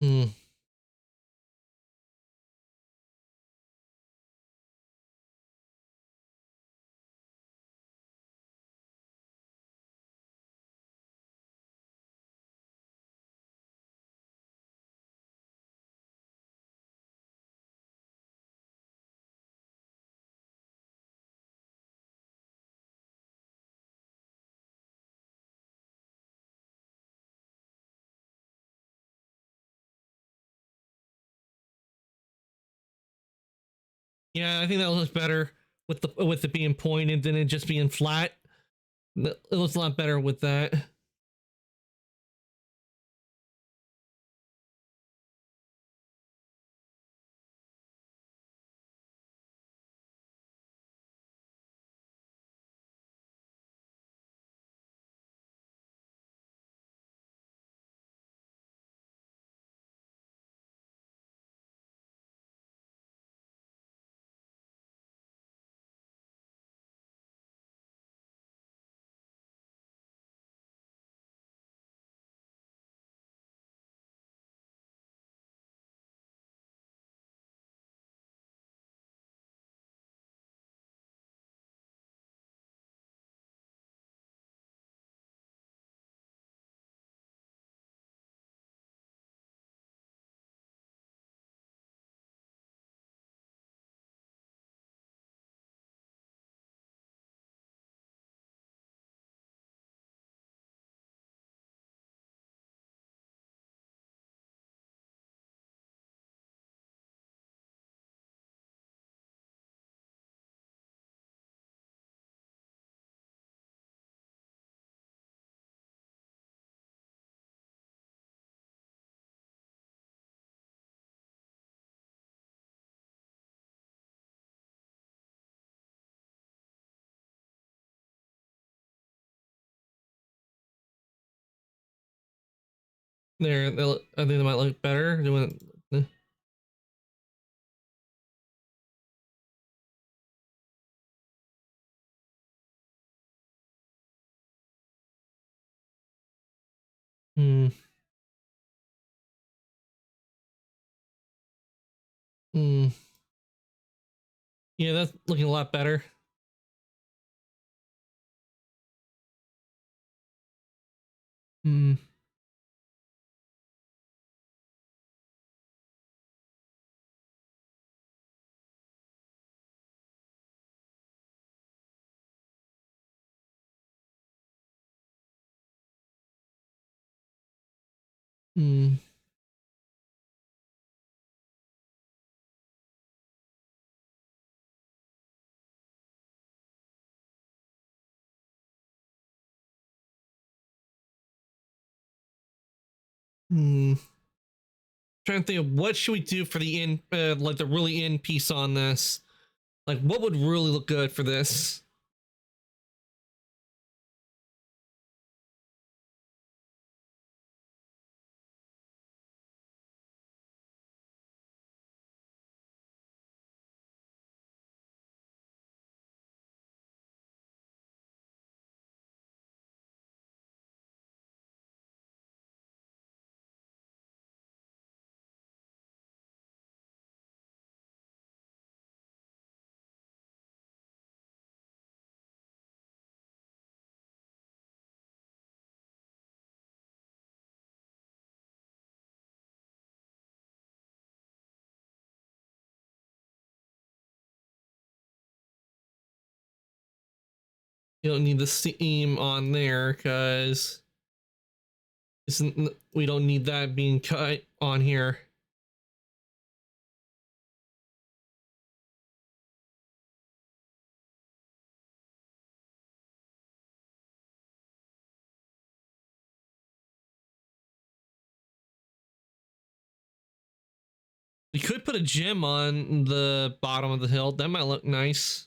Hmm. Yeah, I think that looks better with it being pointed than it just being flat. It looks a lot better with that. There, I think they might look better doing. Hmm. Hmm. Yeah, that's looking a lot better. Hmm. Hmm. Hmm. Trying to think of what should we do for the end, like the really end piece on this. Like, what would really look good for this? You don't need the seam on there because isn't we don't need that being cut on here. We could put a gem on the bottom of the hill. That might look nice.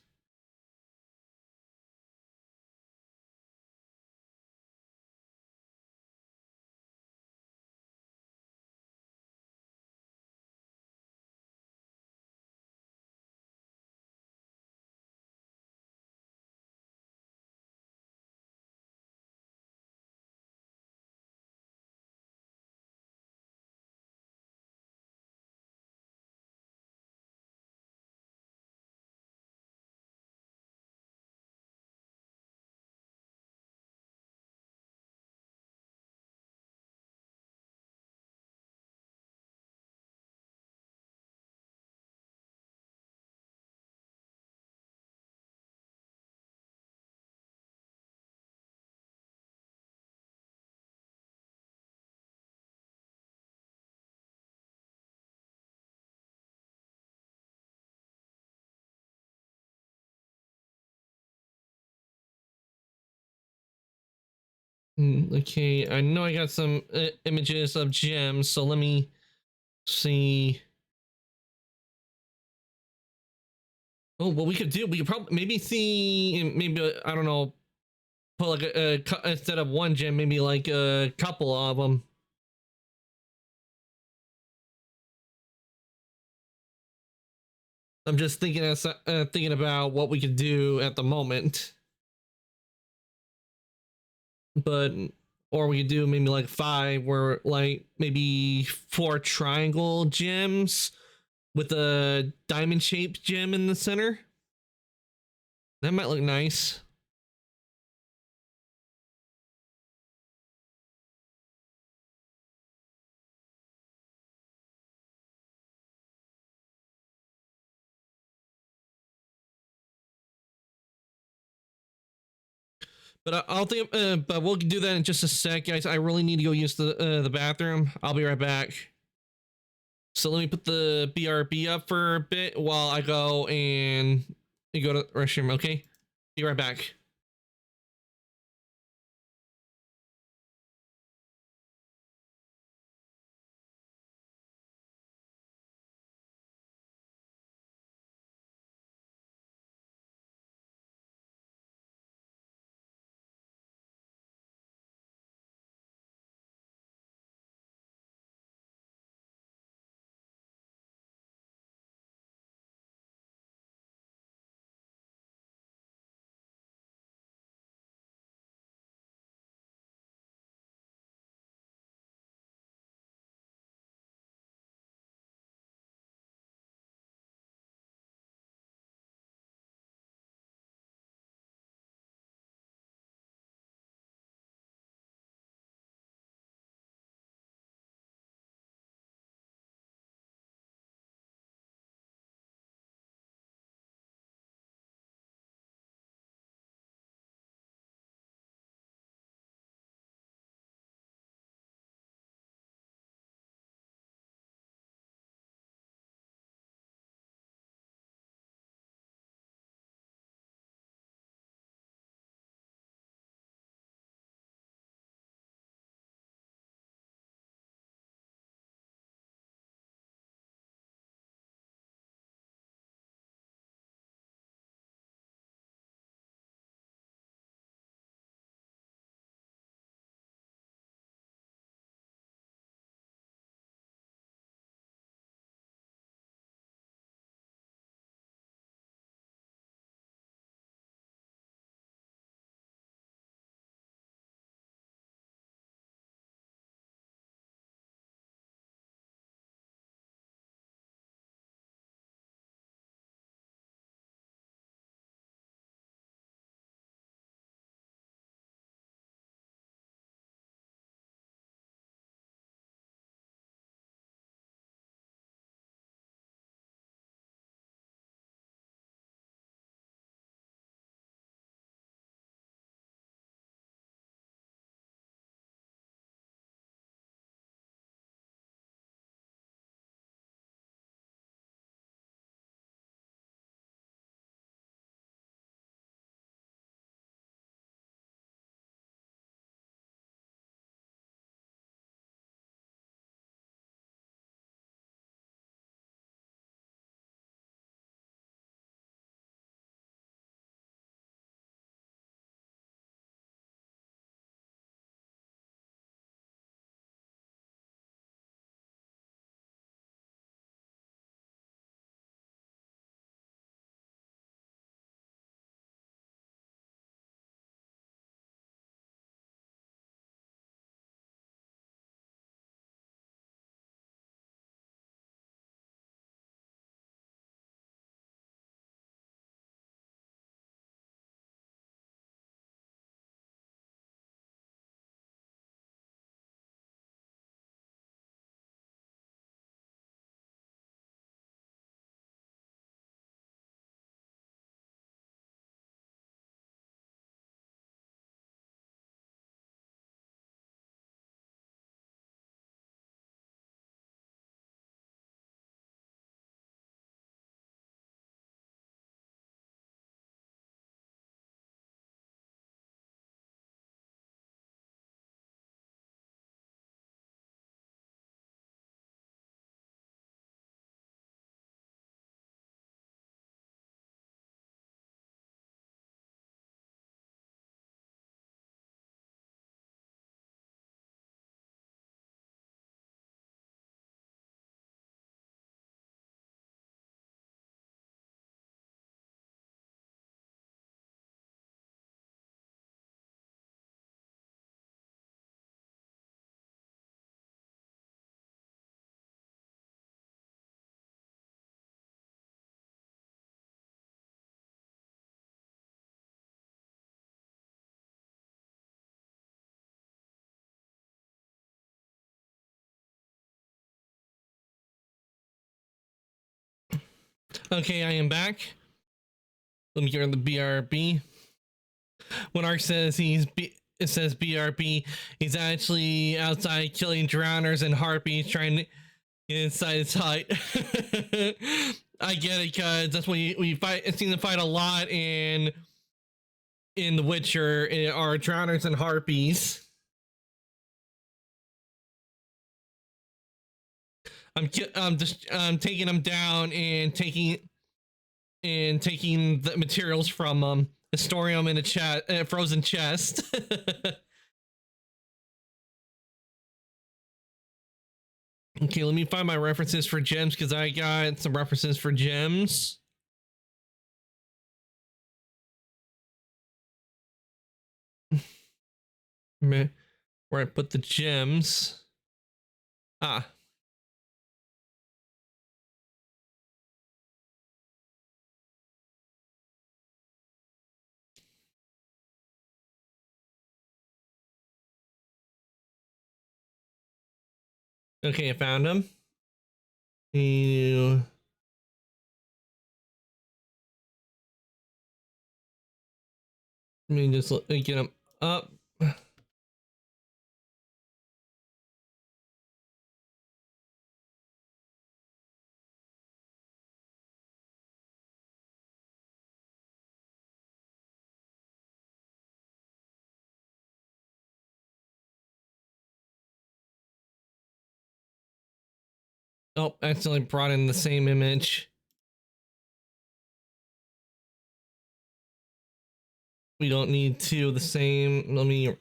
Okay, I know I got some images of gems, so let me see. Oh, what we could do, we could probably maybe see, maybe I don't know, put like instead of one gem, maybe like a couple of them. I'm just thinking as thinking about what we could do at the moment, but or we could do maybe like five, where like maybe four triangle gems with a diamond shaped gem in the center. That might look nice. But I'll think. But we'll do that in just a sec, guys. I really need to go use the bathroom. I'll be right back. So let me put the BRB up for a bit while I go and go to the restroom. Okay, be right back. Okay, I am back. Let me get rid of the BRB. When Ark says it says BRB, he's actually outside killing drowners and harpies trying to get inside his hut. I get it, cause that's what we fight. It seems to fight a lot in The Witcher are drowners and harpies. I'm taking them down and taking the materials from them, storing them in a frozen chest. Okay, let me find my references for gems because I got some references for gems. Where I put the gems. Ah. Okay, I found them. Let me just get them up. Oh, I accidentally brought in the same image. We don't need two of the same. Let me.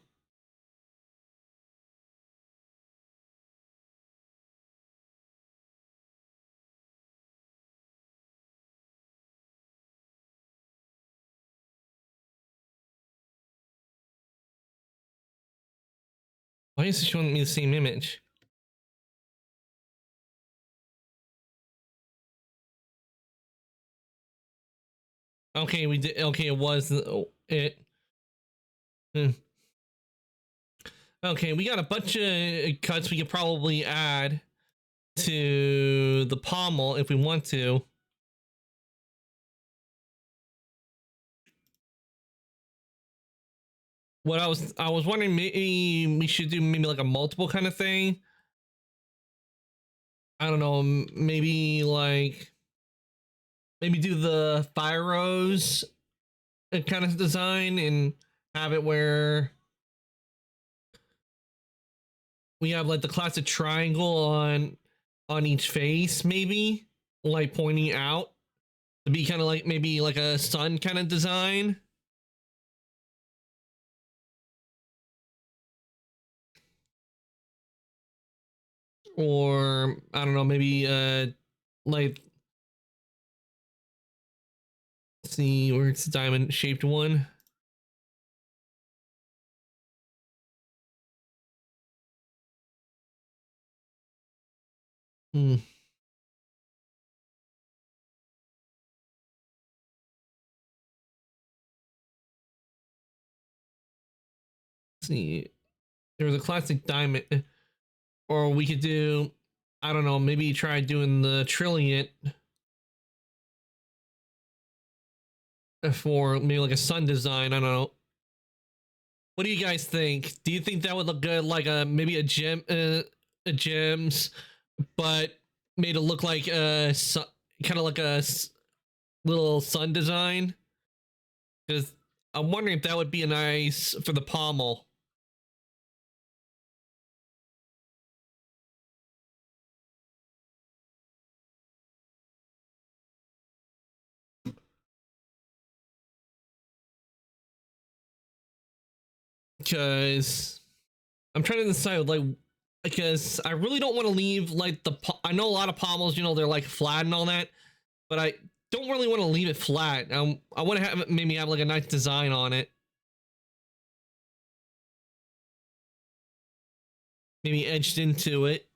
Why is it showing me the same image? Okay, we did. Okay, it was it. Okay, we got a bunch of cuts we could probably add to the pommel if we want to. What I was wondering, maybe we should do maybe like a multiple kind of thing. I don't know, maybe do the fire rose kind of design and have it where we have like the classic triangle on each face, maybe like pointing out to be kind of like maybe like a sun kind of design. Or I don't know, maybe like see where it's a diamond shaped one. Hmm. Let's see, there was a classic diamond, or we could do, I don't know, maybe try doing the trilliant for maybe like a sun design. I don't know. What do you guys think? Do you think that would look good, like a maybe a gems, but made it look like a kind of like a little sun design? Because I'm wondering if that would be a nice for the pommel. Because I'm trying to decide, like, because I really don't want to leave like I know a lot of pommels, you know, they're like flat and all that, but I don't really want to leave it flat. I want to have maybe have like a nice design on it, maybe edged into it.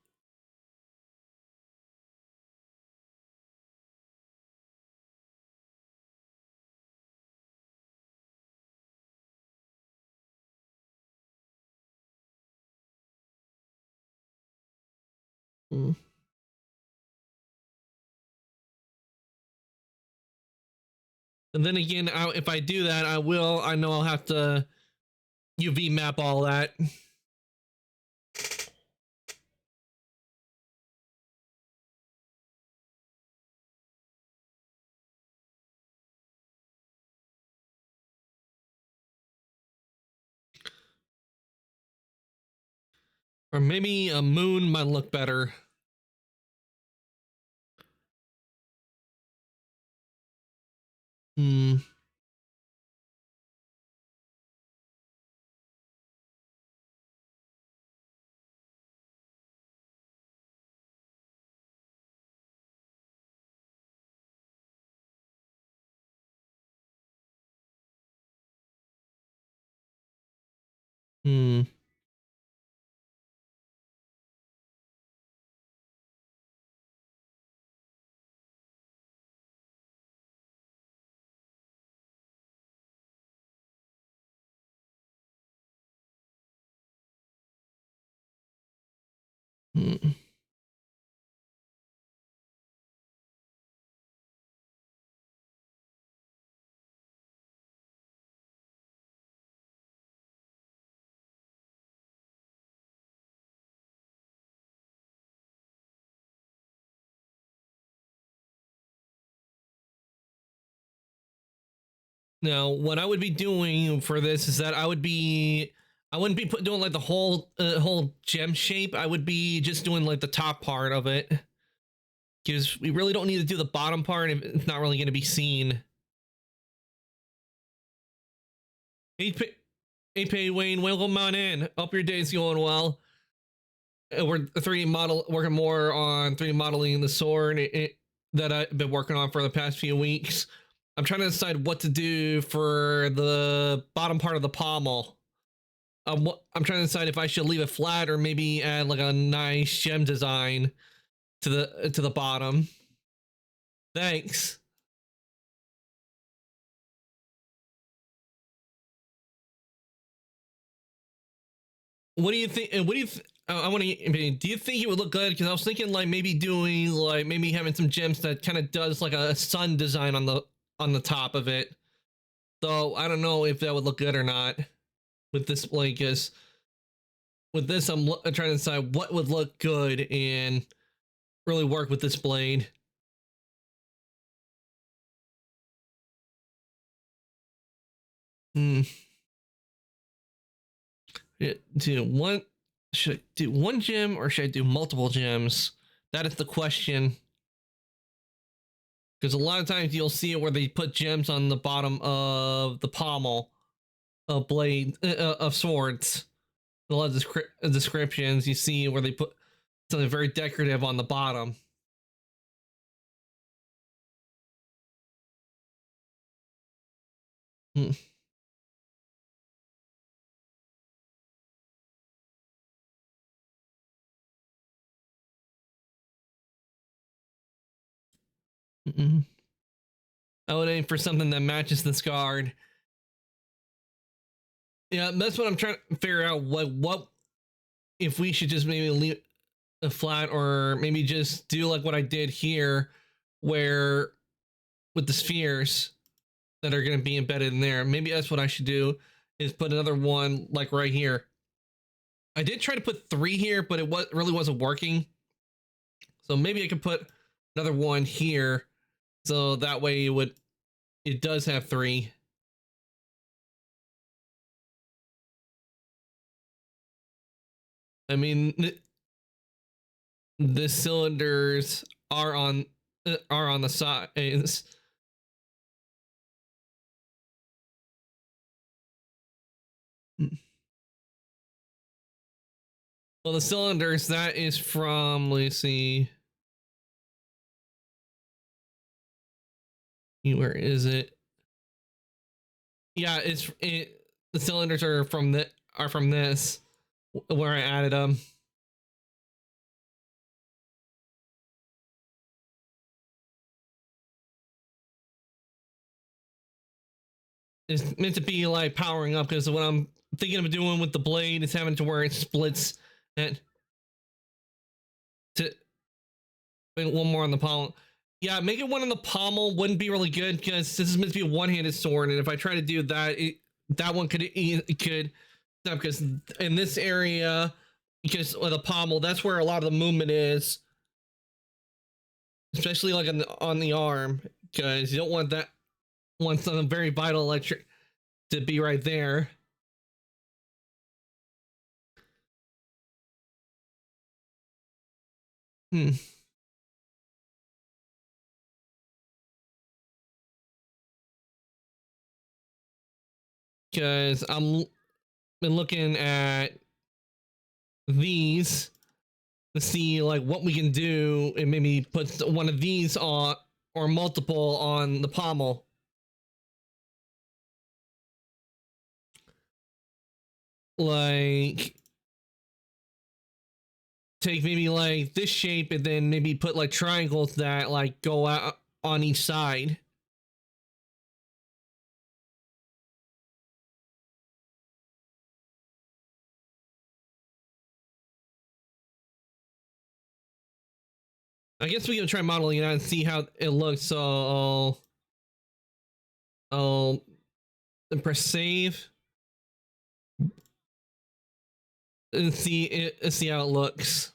Mm. And then again, if I do that, I know I'll have to UV map all that. Or maybe a moon might look better. Hmm. Hmm. Hmm. Now, what I would be doing for this is that I wouldn't be doing like the whole gem shape. I would be just doing like the top part of it, because we really don't need to do the bottom part if it's not really going to be seen. Hey, Wayne, welcome on in. Hope your day's going well. We're 3D model working more on 3D modeling the sword that I've been working on for the past few weeks. I'm trying to decide what to do for the bottom part of the pommel. I'm trying to decide if I should leave it flat or maybe add like a nice gem design to the bottom. Thanks. What do you think? What do you? I want to. Do you think it would look good? Because I was thinking like maybe doing like maybe having some gems that kind of does like a sun design on the top of it. So I don't know if that would look good or not with this. Like, is with this, I'm trying to decide what would look good and really work with this blade. Hmm. Do one. Should I do one gem or should I do multiple gems? That is the question. Because a lot of times you'll see it where they put gems on the bottom of the pommel of blade of swords. A lot of descriptions you see where they put something very decorative on the bottom. Hmm. Mm-mm. I would aim for something that matches this card. Yeah, that's what I'm trying to figure out. What if we should just maybe leave it flat, or maybe just do like what I did here, where with the spheres that are going to be embedded in there. Maybe that's what I should do, is put another one like right here. I did try to put 3 here, but it really wasn't working. So maybe I could put another one here, so that way it does have 3. I mean, the cylinders are on the sides. Well, the cylinders, that is from, let's see, where is it? Yeah, the cylinders are from this, where I added them. It's meant to be like powering up, because what I'm thinking of doing with the blade is having to where it splits and to one more on the palm. Yeah, making one on the pommel wouldn't be really good because this is meant to be a one-handed sword, and if I try to do that, that one could stop because in this area, because of the pommel, that's where a lot of the movement is, especially like on the arm, because you don't want something very vital electric to be right there. Hmm. Because I'm been looking at these to see like what we can do and maybe put one of these on or multiple on the pommel. Like take maybe like this shape and then maybe put like triangles that like go out on each side. I guess we can try modeling it out and see how it looks. So I'll press save and see how it looks.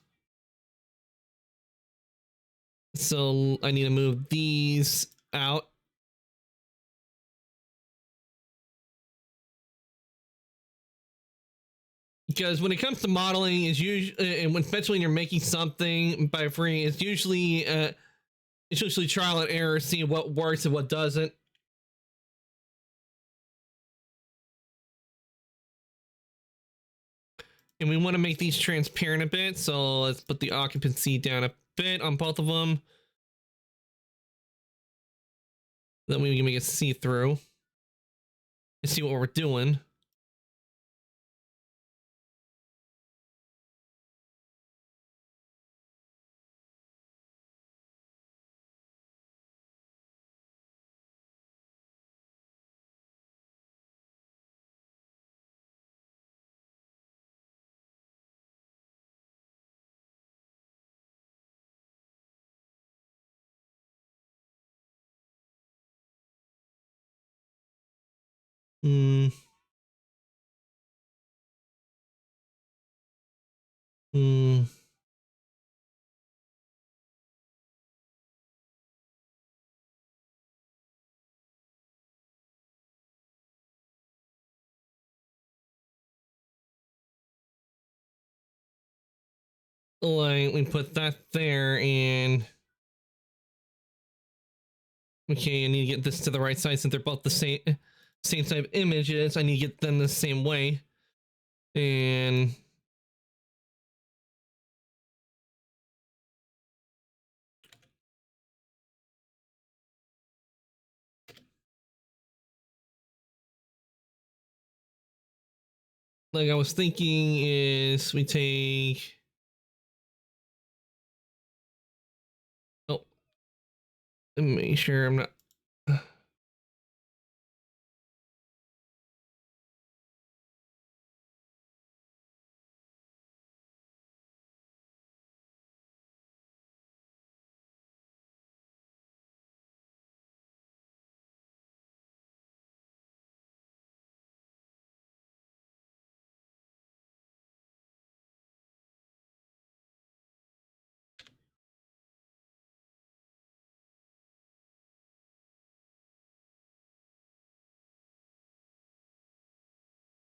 So I need to move these out. Because when it comes to modeling, is usually and when especially when you're making something by free, it's usually trial and error, seeing what works and what doesn't. And we want to make these transparent a bit, so let's put the occupancy down a bit on both of them. Then we can make it see-through and see what we're doing. Hmm. Hmm. Like we put that there, and okay, I need to get this to the right size since they're both the same type of images. I need to get them the same way, and like I was thinking is we take. Oh, let me make sure I'm not.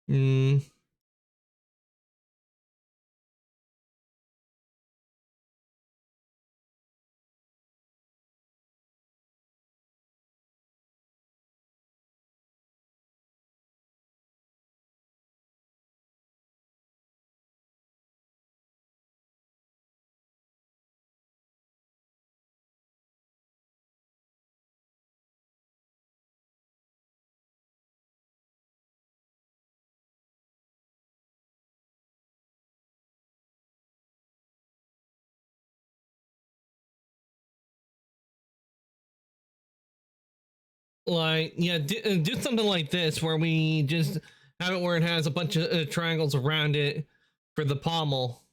Mm, like yeah, do something like this where we just have it where it has a bunch of triangles around it for the pommel.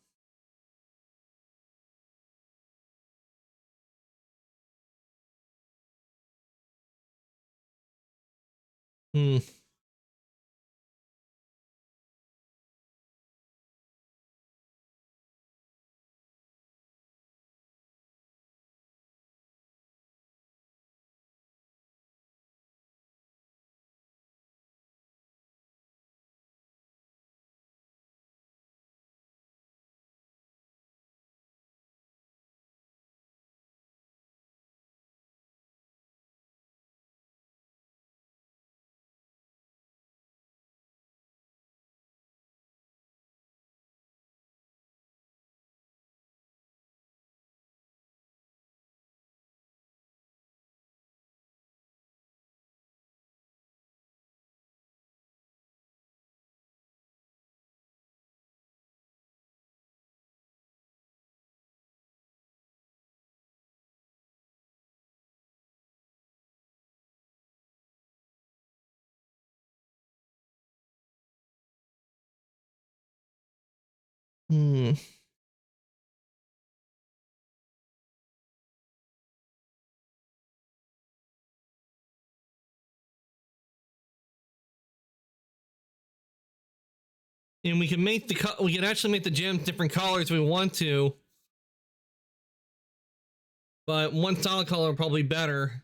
Hmm. Hmm. And we can make we can actually make the gems different colors if we want to, but one solid color probably better.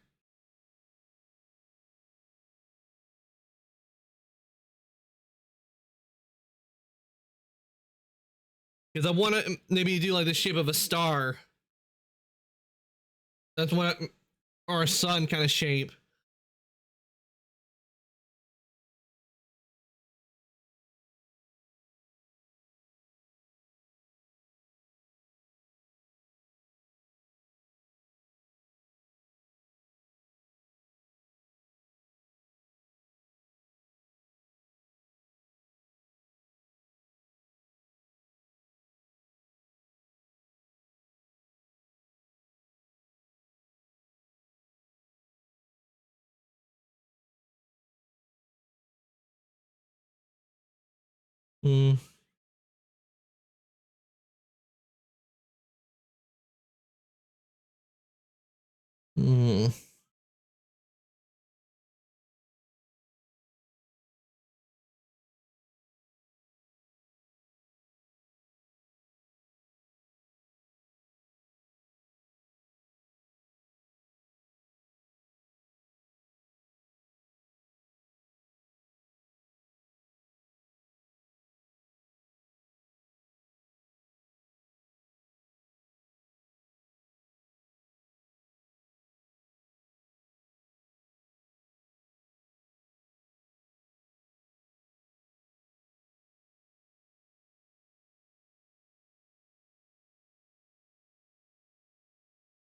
Because I want to maybe do like the shape of a star. That's what, or a sun kind of shape. Hmm. Hmm.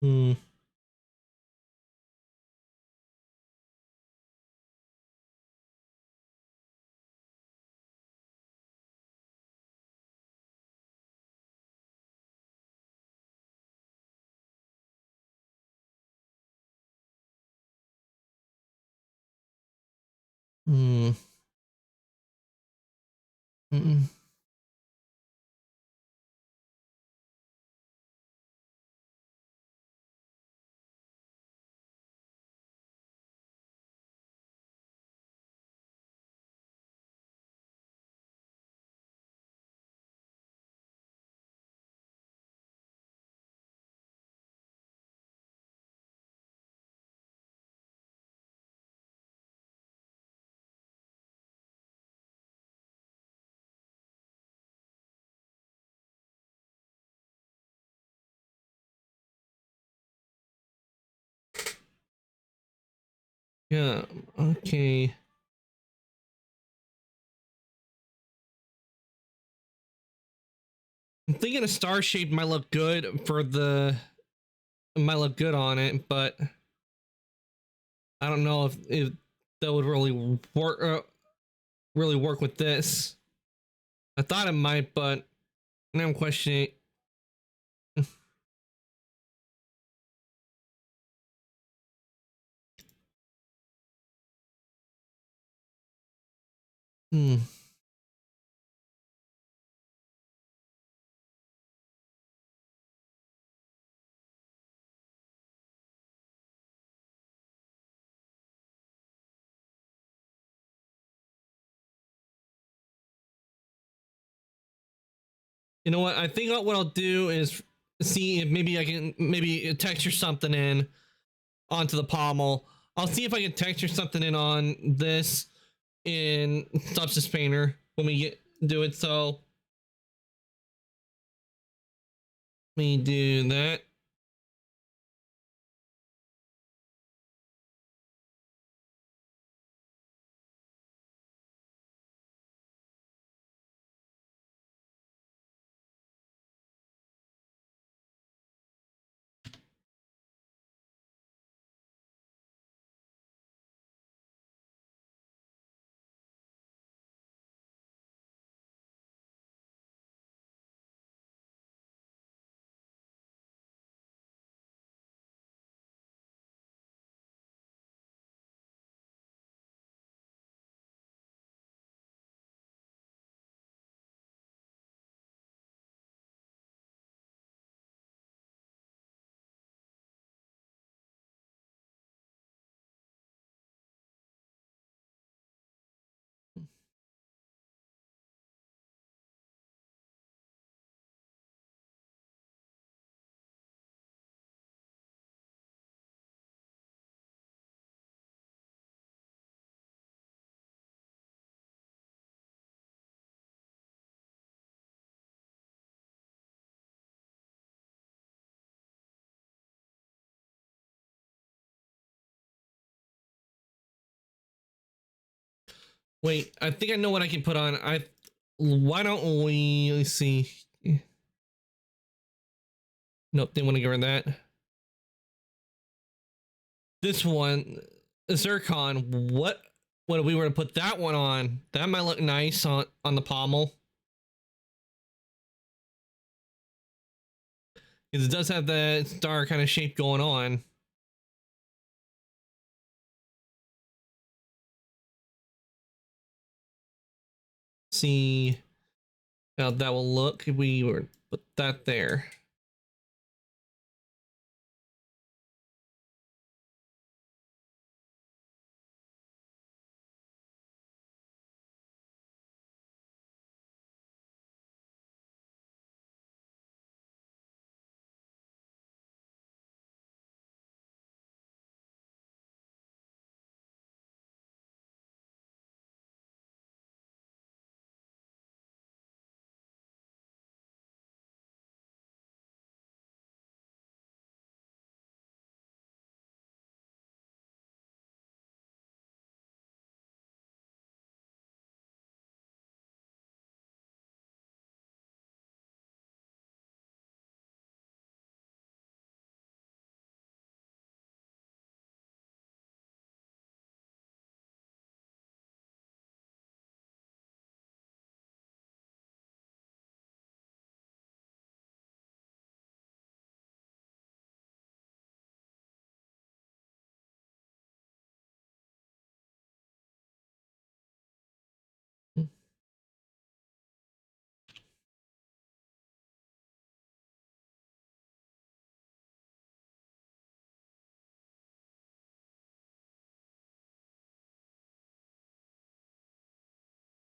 Hmm. Hmm. Hmm. Yeah. Okay. I'm thinking a star shape might look good for the. It might look good on it, but I don't know if that would really work with this. I thought it might, but now I'm questioning. Hmm. You know what? I think what I'll do is see if maybe I can texture something in onto the pommel. I'll see if I can texture something in on this in Substance Painter when we do it. So let me do that. Wait, I think I know what I can put on. Why don't we, let's see. Nope, didn't want to get rid of that. This one, Zircon, what if we were to put that one on? That might look nice on the pommel. Because it does have that star kind of shape going on. See how that will look if we were to put that there.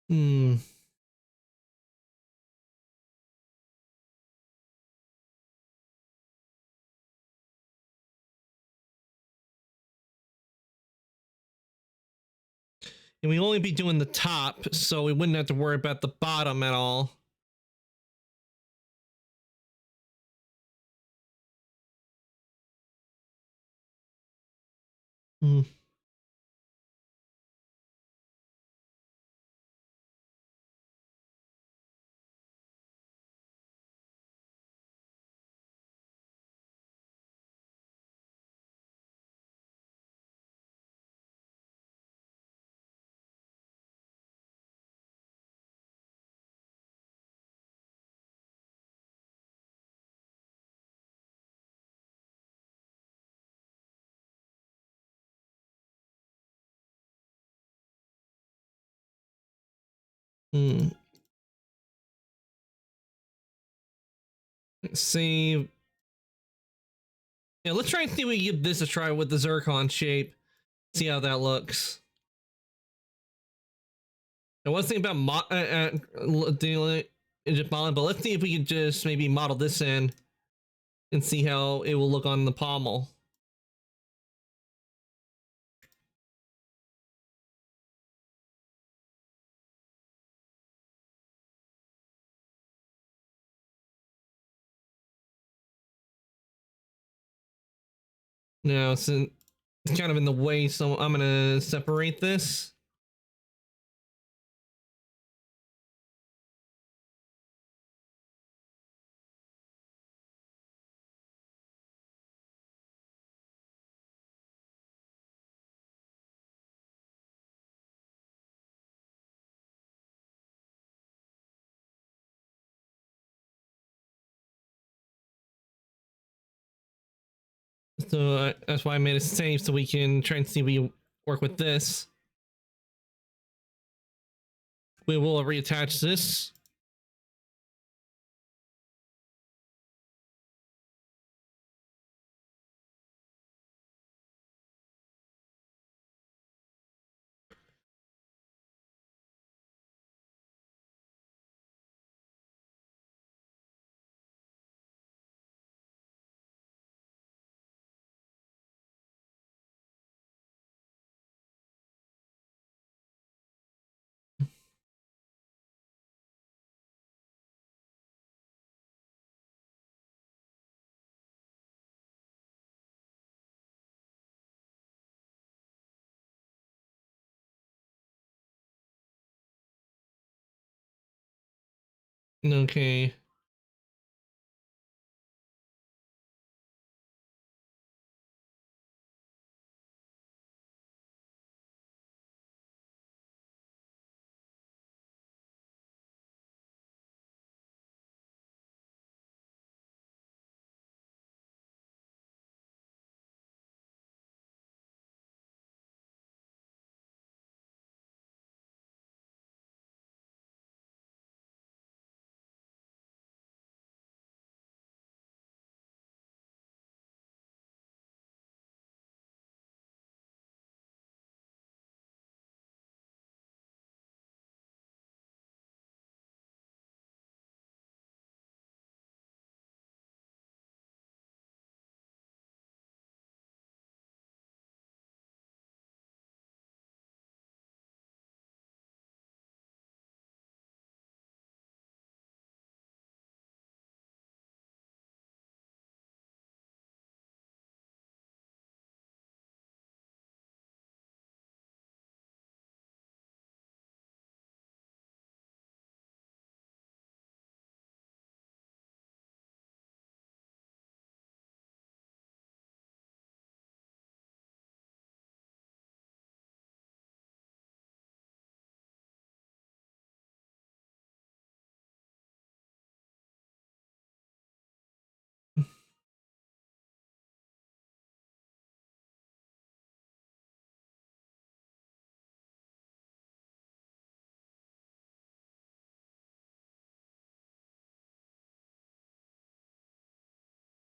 Hmm. And we only be doing the top, so we wouldn't have to worry about the bottom at all. Hmm. Hmm. Let's see. Yeah, let's try and see if we can give this a try with the Zircon shape. See how that looks. I was thinking about dealing just modeling, but let's see if we can just maybe model this in and see how it will look on the pommel. Now, since it's kind of in the way, so I'm gonna separate this. So that's why I made a save so we can try and see if we work with this. We will reattach this. Okay.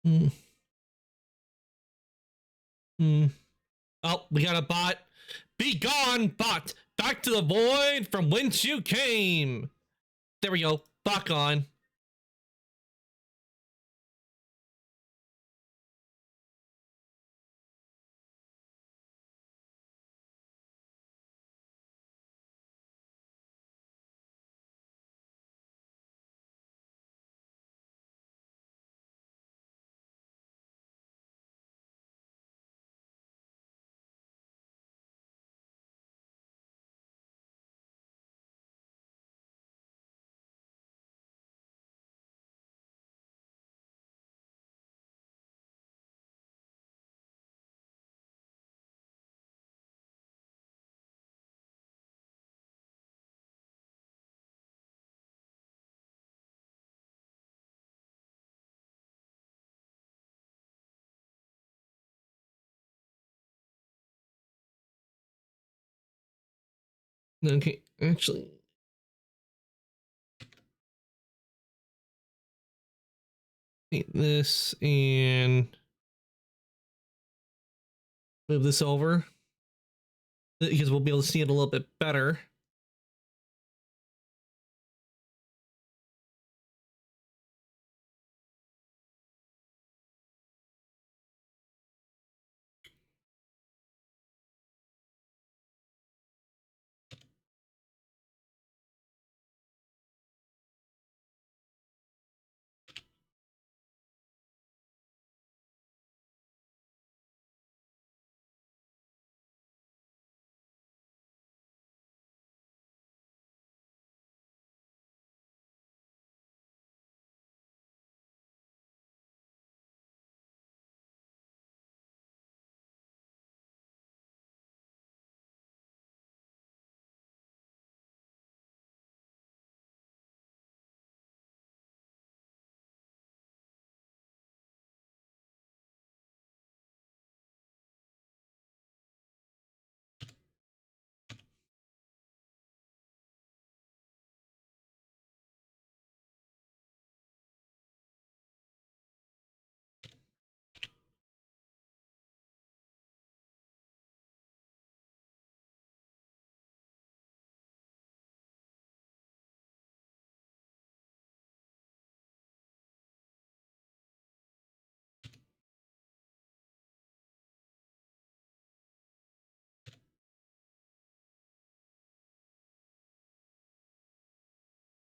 Hmm. Hmm. Oh, we got a bot. Be gone, bot! Back to the void from whence you came! There we go. Bot gone. Okay, actually. Take this and move this over because we'll be able to see it a little bit better.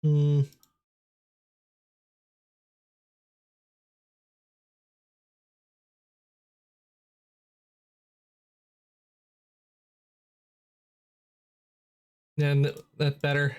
Hmm. And that better.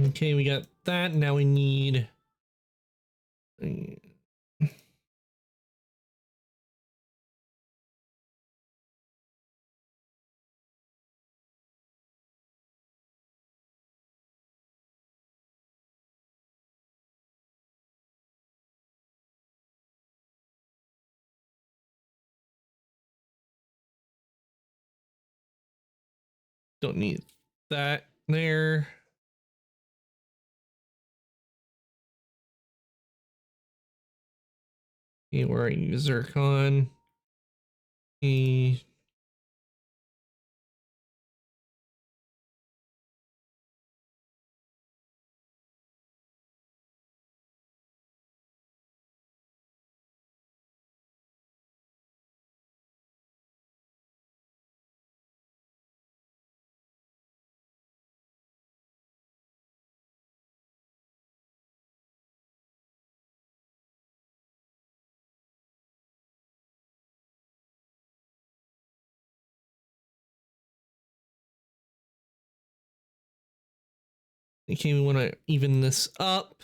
Okay, we got that. Now we need. Don't need that there. Okay, we're a zircon. Okay. Okay, we want to even this up.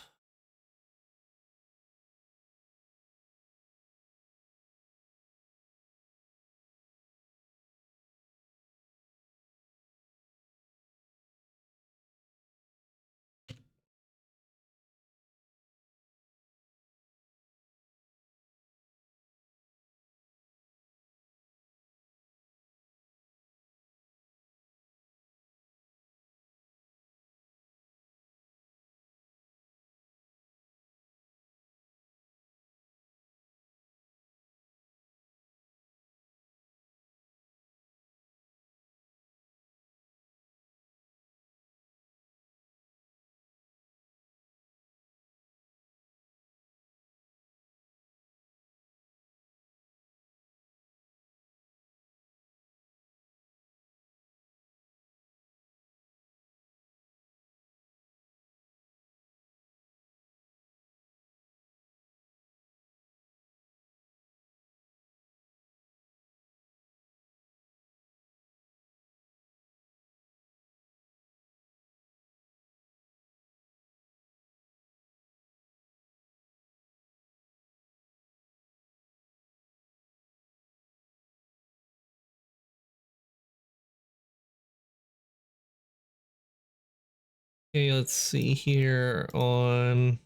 Okay, let's see here on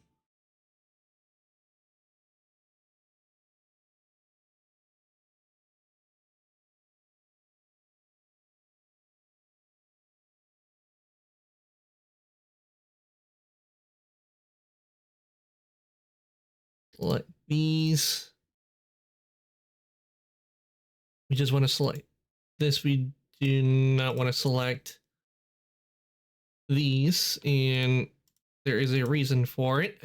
select these. We just want to select this. We do not want to select these, and there is a reason for it.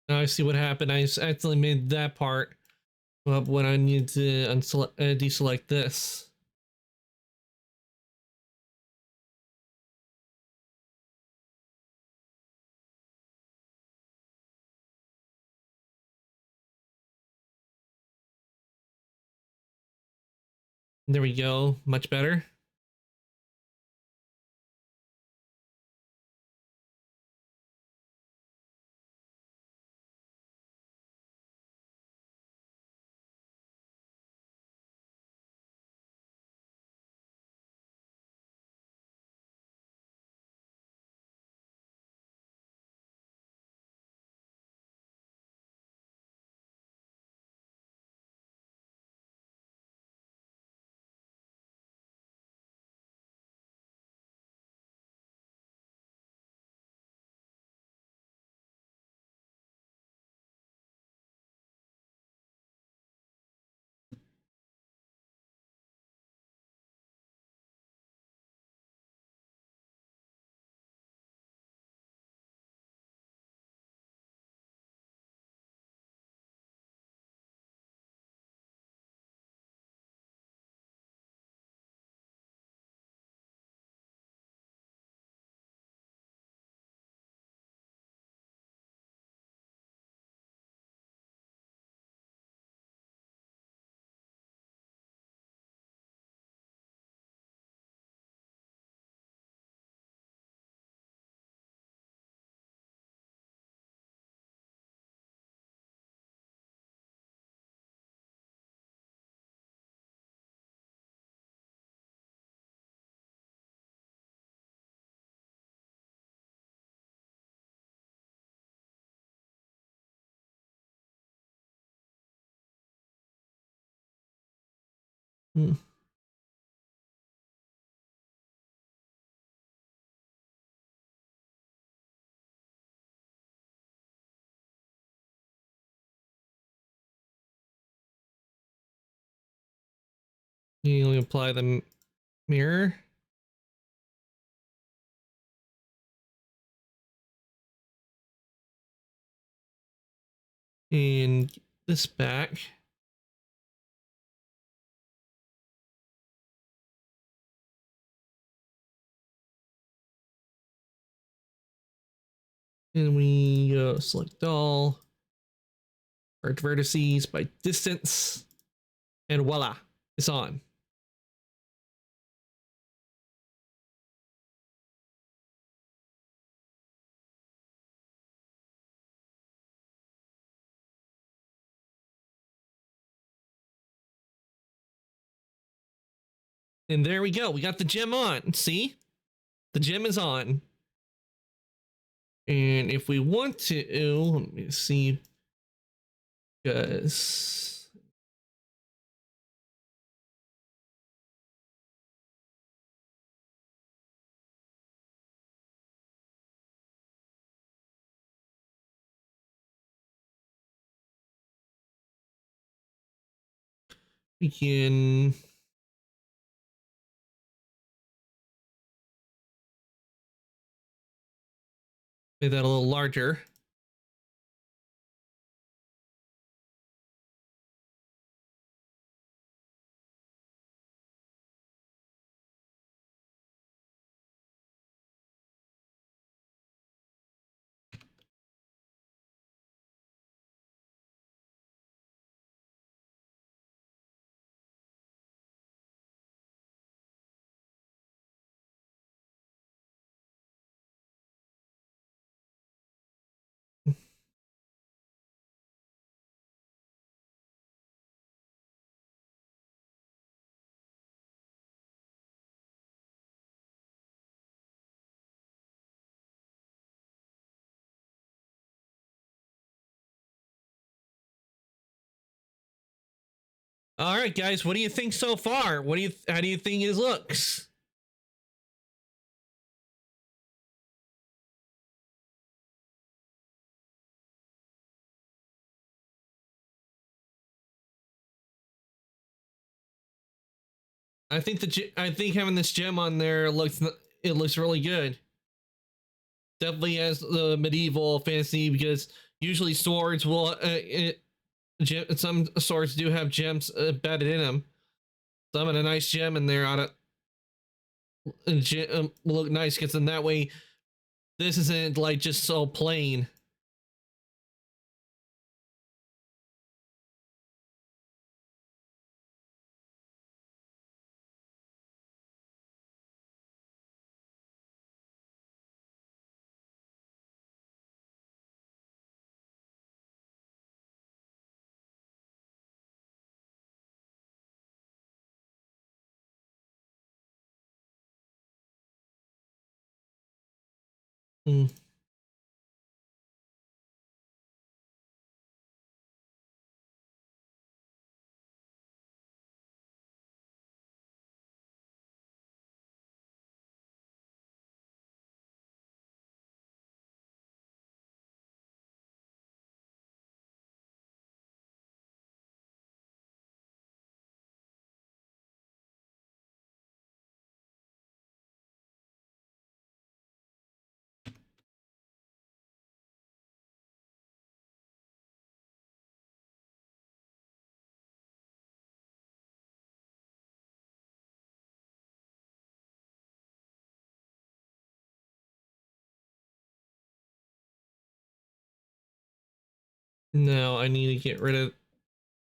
Now I see what happened. I accidentally made that part up when I need to deselect this. There we go. Much better. Hmm. You apply the mirror. And get this back. And we select all. Merge vertices by distance. And voila, it's on. And there we go. We got the gem on. See? The gem is on. And if we want to, let me see. Because we can make that a little larger. All right, guys, what do you think so far? How do you think it looks? I think having this gem on there looks really good. Definitely has the medieval fantasy because usually swords will some swords do have gems embedded in them. So having a nice gem in there on it will look nice because in that way this isn't like just so plain. Mm. No, I need to get rid of